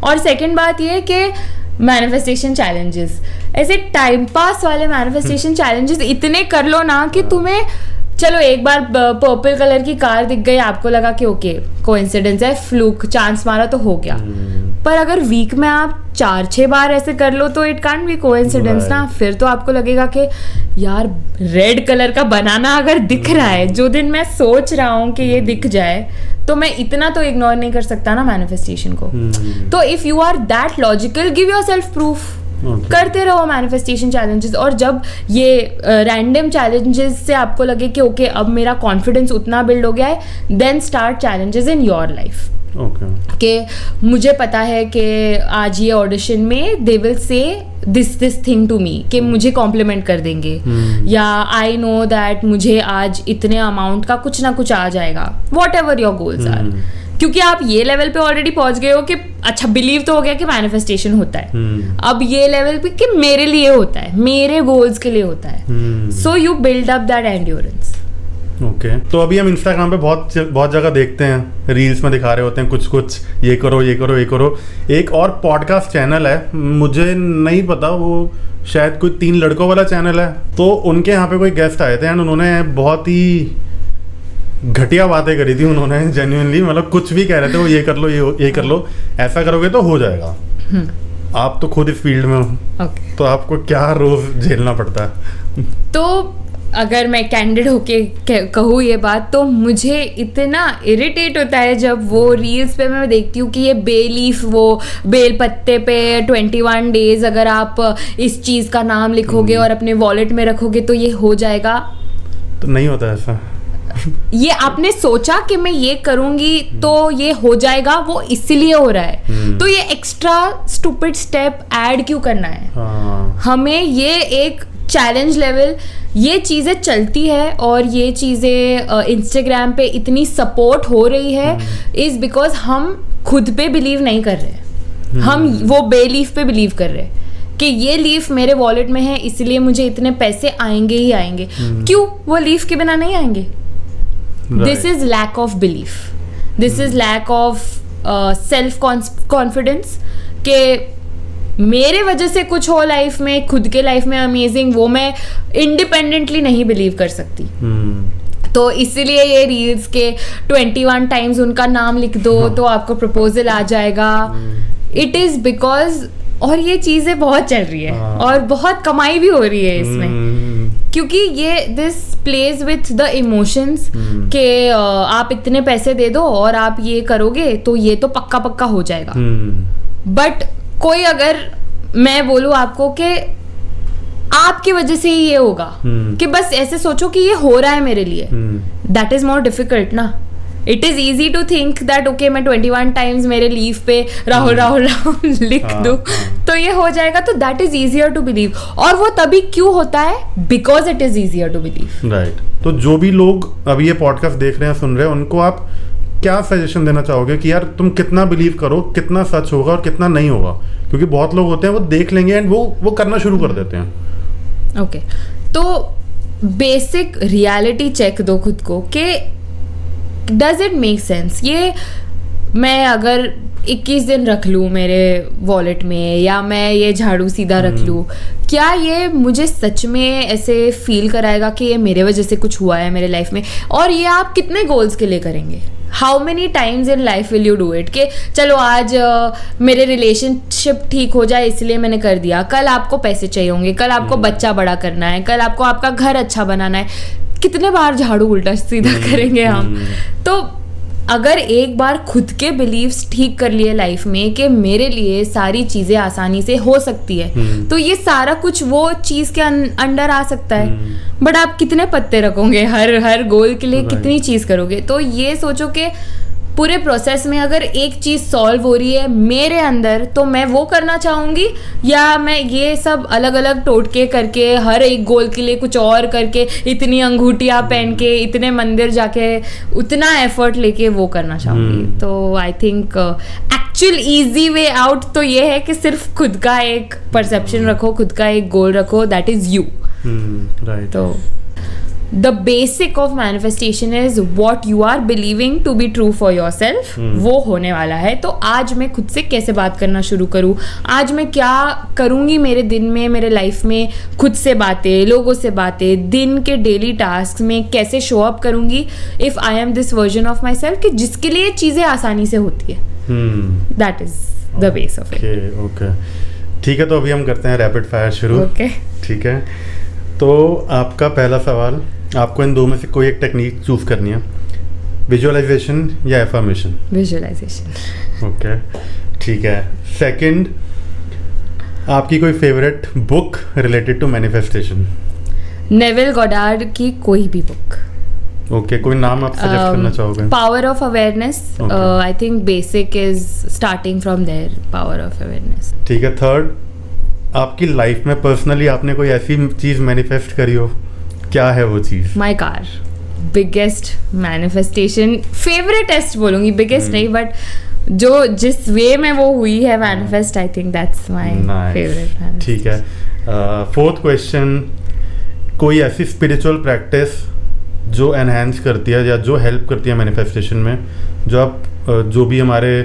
और सेकंड बात ये कि मैनिफेस्टेशन चैलेंजेस, ऐसे टाइम पास वाले मैनिफेस्टेशन चैलेंजेस इतने कर लो ना कि तुम्हें, चलो एक बार पर्पल कलर की कार दिख गई, आपको लगा कि ओके कोइंसिडेंस है, फ्लूक, चांस मारा तो हो गया। पर अगर वीक में आप 4-6 बार ऐसे कर लो तो इट कांट बी कोइंसिडेंस ना। फिर तो आपको लगेगा कि यार रेड कलर का बनाना अगर दिख रहा है, जो दिन मैं सोच रहा हूँ कि ये दिख जाए, तो मैं इतना तो इग्नोर नहीं कर सकता ना मैनिफेस्टेशन को। तो if you are that logical, give yourself proof. करते रहो मैनिफेस्टेशन चैलेंजेस। और जब ये रैंडम चैलेंजेस से आपको लगे कि ओके अब मेरा कॉन्फिडेंस उतना बिल्ड हो गया है, then start challenges in your life. कि मुझे पता है कि आज ये ऑडिशन में they will say this thing to me, कि मुझे कॉम्प्लीमेंट कर देंगे, या आई नो दैट मुझे आज इतने अमाउंट का कुछ ना कुछ आ जाएगा, whatever your goals are. क्योंकि आप ये लेवल पे ऑलरेडी पहुंच गए हो कि अच्छा बिलीव तो हो गया कि मैनिफेस्टेशन होता है, अब ये लेवल पे कि मेरे लिए होता है, मेरे गोल्स के लिए होता है। So you build up that endurance. Okay तो अभी हम इंस्टाग्राम पे बहुत जगह देखते हैं, रील्स में दिखा रहे होते हैं कुछ ये करो ये करो ये करो। एक और पॉडकास्ट चैनल है, मुझे नहीं पता, वो शायद कोई 3 लड़कों वाला चैनल है। तो उनके यहाँ पे कोई गेस्ट आए थे एंड उन्होंने बहुत ही घटिया बातें करी थी उन्होंने, जेन्युइनली, मतलब कुछ भी कह रहे थे वो, ये कर लो ये कर लो, ऐसा करोगे तो हो जाएगा। आप तो खुद इस फील्ड में हो, तो आपको क्या रोज झेलना पड़ता है? तो अगर मैं कैंडिड होके कहूँ ये बात, तो मुझे इतना इरिटेट होता है जब वो रील्स पे मैं देखती हूँ कि ये बेलीफ, वो बेल पत्ते पे 21 डेज अगर आप इस चीज़ का नाम लिखोगे और अपने वॉलेट में रखोगे तो ये हो जाएगा। तो नहीं होता ऐसा। ये आपने सोचा कि मैं ये करूंगी तो ये हो जाएगा, वो इसीलिए हो रहा है। तो ये एक्स्ट्रा स्टूपिड स्टेप ऐड क्यों करना है? हमें ये एक चैलेंज लेवल, ये चीज़ें चलती है और ये चीज़ें इंस्टाग्राम पे इतनी सपोर्ट हो रही है इज़ बिकॉज हम खुद पे बिलीव नहीं कर रहे, हम वो बेलीफ पे बिलीव कर रहे हैं कि ये लीफ मेरे वॉलेट में है इसलिए मुझे इतने पैसे आएंगे ही आएंगे। क्यों? वो लीफ के बिना नहीं आएंगे। This is lack of belief, this is lack of self confidence कि मेरे वजह से कुछ हो लाइफ में, खुद के लाइफ में अमेजिंग, वो मैं इंडिपेंडेंटली नहीं बिलीव कर सकती। तो इसीलिए ये रील्स के 21 टाइम्स उनका नाम लिख दो तो आपको प्रपोजल आ जाएगा। इट इज बिकॉज, और ये चीजें बहुत चल रही है और बहुत कमाई भी हो रही है इसमें, क्योंकि ये this plays with the emotions के आप इतने पैसे दे दो और आप ये करोगे तो ये तो पक्का पक्का हो जाएगा। बट कोई अगर मैं बोलूं आपको कि आपकी वजह से ही ये होगा, कि बस ऐसे सोचो कि ये हो रहा है मेरे लिए, दैट इज मोर डिफिकल्ट ना। It is easy to think that okay मैं 21 टाइम्स मेरे लीफ पे राहुल राहुल राहुल लिख दूं तो ये हो जाएगा, तो that is easier to believe. और वो तभी क्यों होता है? Because it is easier to believe. Right. तो जो भी लोग अभी ये पॉडकास्ट देख रहे हैं, सुन रहे हैं, उनको आप क्या सजेशन देना चाहोगे कि यार तुम कितना बिलीव करो, कितना सच होगा और कितना नहीं होगा? क्योंकि बहुत लोग होते हैं वो देख लेंगे एंड वो करना शुरू कर देते हैं। ओके, तो बेसिक रियलिटी चेक दो खुद को कि डज इट मेक सेंस। ये मैं अगर 21 दिन रख लूँ मेरे वॉलेट में, या मैं ये झाड़ू सीधा रख लूँ, क्या ये मुझे सच में ऐसे फील कराएगा कि ये मेरे वजह से कुछ हुआ है मेरे लाइफ में? और ये आप कितने गोल्स के लिए करेंगे? How many times in life will you do it? कि चलो आज मेरे रिलेशनशिप ठीक हो जाए इसलिए मैंने कर दिया, कल आपको पैसे चाहिए होंगे, कल आपको बच्चा बड़ा करना है, कल आपको आपका घर अच्छा बनाना है। कितने बार झाड़ू उल्टा सीधा करेंगे हम? तो अगर एक बार खुद के बिलीव्स ठीक कर लिए लाइफ में कि मेरे लिए सारी चीज़ें आसानी से हो सकती है, तो ये सारा कुछ वो चीज़ के अंडर आ सकता है। बट आप कितने पत्ते रखोगे हर गोल के लिए? कितनी चीज़ करोगे? तो ये सोचो कि पूरे प्रोसेस में अगर एक चीज़ सॉल्व हो रही है मेरे अंदर तो मैं वो करना चाहूँगी, या मैं ये सब अलग अलग टोटके करके हर एक गोल के लिए कुछ और करके इतनी अंगूठियाँ पहन के इतने मंदिर जाके उतना एफर्ट लेके वो करना चाहूँगी। तो I think actual easy way out तो ये है कि सिर्फ खुद का एक परसेप्शन रखो, खुद का एक गोल रखो, दैट इज यू। राइट। तो the basic of manifestation is what you are believing to be true for yourself, वो होने वाला है। तो आज मैं खुद से कैसे बात करना शुरू करूँ, आज मैं क्या करूँगी मेरे दिन में, मेरे लाइफ में, खुद से बातें, लोगों से बातें, दिन के डेली टास्क में कैसे शो अप करूँगी if I M this version of my self, कि जिसके लिए चीज़ें आसानी से होती है। That is the base of it. Okay, ठीक है। तो अभी हम करते हैं रैपिड फायर शुरू। ओके, ठीक है। तो आपका पहला सवाल, आपको इन दो में से कोई एक टेक्निक चूज करनी है, विजुअलाइजेशन या एफर्मेशन? विजुअलाइजेशन। ओके, ठीक है। सेकंड, आपकी कोई favourite book related to manifestation? Neville Goddard की कोई भी बुक। ओके, कोई नाम आप सजेस्ट करना चाहोगे? Power of awareness. I think basic is starting from there, power of awareness. ठीक है। थर्ड, आपकी लाइफ में पर्सनली आपने कोई ऐसी चीज़ मैनिफेस्ट करी हो, क्या है वो चीज़? माई कार, बिगेस्ट मैनिफेस्टेशन, फेवरेटेस्ट बोलूँगी, बिगेस्ट नहीं, बट जो जिस वे में वो हुई है manifest, I think that's my favourite. ठीक है। फोर्थ क्वेश्चन, कोई ऐसी स्पिरिचुअल प्रैक्टिस जो एनहेंस करती है या जो हेल्प करती है मैनिफेस्टेशन में, जो आप जो भी हमारे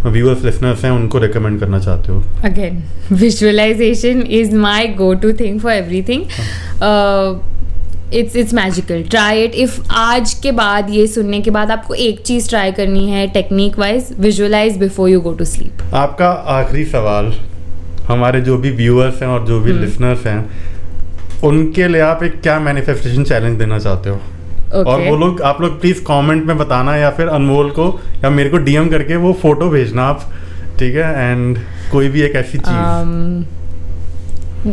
व्यूअर्स लिसनर्स हैं उनको रिकमेंड करना चाहते हो? Again, visualisation is my go to thing for everything. It's magical, try it. If आज के बाद, ये सुनने के बाद आपको एक चीज़ ट्राई करनी है technique wise, visualise before you go to sleep. आपका आखिरी सवाल, हमारे जो भी व्यूअर्स हैं और जो भी लिसनर्स हैं उनके लिए आप एक क्या मैनिफेस्टेशन चैलेंज देना चाहते हो? और वो लोग, आप लोग प्लीज कमेंट में बताना, या फिर अनमोल को या मेरे को डीएम करके वो फोटो भेजना आप, ठीक है? एंड कोई भी एक ऐसी चीज।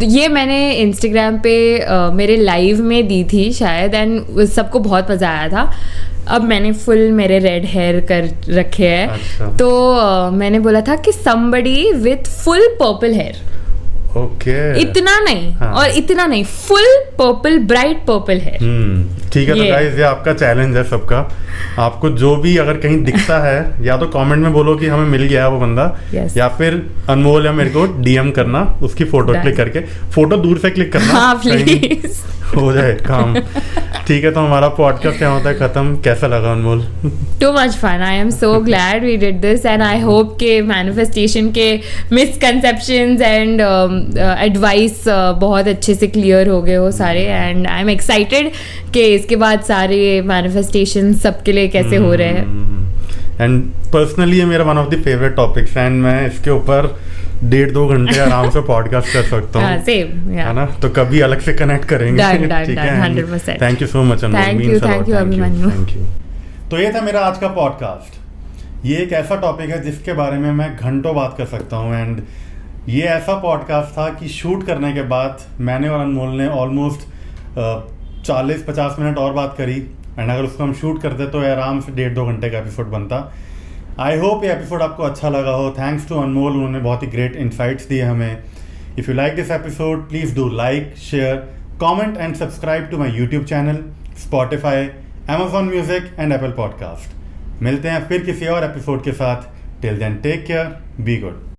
ये मैंने इंस्टाग्राम पे मेरे लाइव में दी थी शायद, एंड सबको बहुत मज़ा आया था। अब मैंने फुल मेरे रेड हेयर कर रखे हैं। अच्छा। तो मैंने बोला था कि somebody with full purple hair। Okay, इतना नहीं, हाँ, और इतना नहीं, फुल पर्पल, ब्राइट पर्पल है। ठीक है। तो गाइस, ये आपका चैलेंज है सबका। आपको जो भी अगर कहीं दिखता है, या तो कमेंट में बोलो कि हमें मिल गया है वो बंदा, या फिर अनमोल या मेरे को डीएम करना, उसकी फोटो क्लिक करके, फोटो दूर से क्लिक करना, हाँ प्लीज, हो जाए काम। ठीक है। तो हमारा पॉडकास्ट क्या होता है खत्म। कैसा लगा Anmol? Too much fun, I am so glad we did this, and I hope के मैनिफेस्टेशन के मिसकंसेप्शंस एंड एडवाइस बहुत अच्छे से क्लियर हो गए हो सारे, एंड आई एम एक्साइटेड कि इसके बाद सारे मैनिफेस्टेशन सबके लिए कैसे हो रहे हैं। एंड पर्सनली ये मेरा one of the favourite topics है, एंड मैं इसके ऊपर 1.5-2 घंटे आराम से पॉडकास्ट कर सकता हूँ। सेम, है ना? तो कभी अलग से कनेक्ट करेंगे। ठीक है, 100%। Thank you so much Anmol. Thank you Abhimanyu. Thank you. तो ये था मेरा आज का पॉडकास्ट। ये एक ऐसा टॉपिक है जिसके बारे में मैं घंटों बात कर सकता हूँ, एंड ये ऐसा पॉडकास्ट था कि शूट करने के बाद मैंने और अनमोल ने ऑलमोस्ट 40-50 मिनट और बात करी, एंड अगर उसको हम शूट करते तो आराम से 1.5-2 घंटे का एपिसोड बनता। आई होप ये एपिसोड आपको अच्छा लगा हो। थैंक्स टू अनमोल, उन्होंने बहुत ही ग्रेट इंसाइट्स दिए हमें। If you like this episode, please do like, share, comment and subscribe to my YouTube channel, Spotify, Amazon music and Apple podcast. मिलते हैं फिर किसी और एपिसोड के साथ। Till then take care, be good.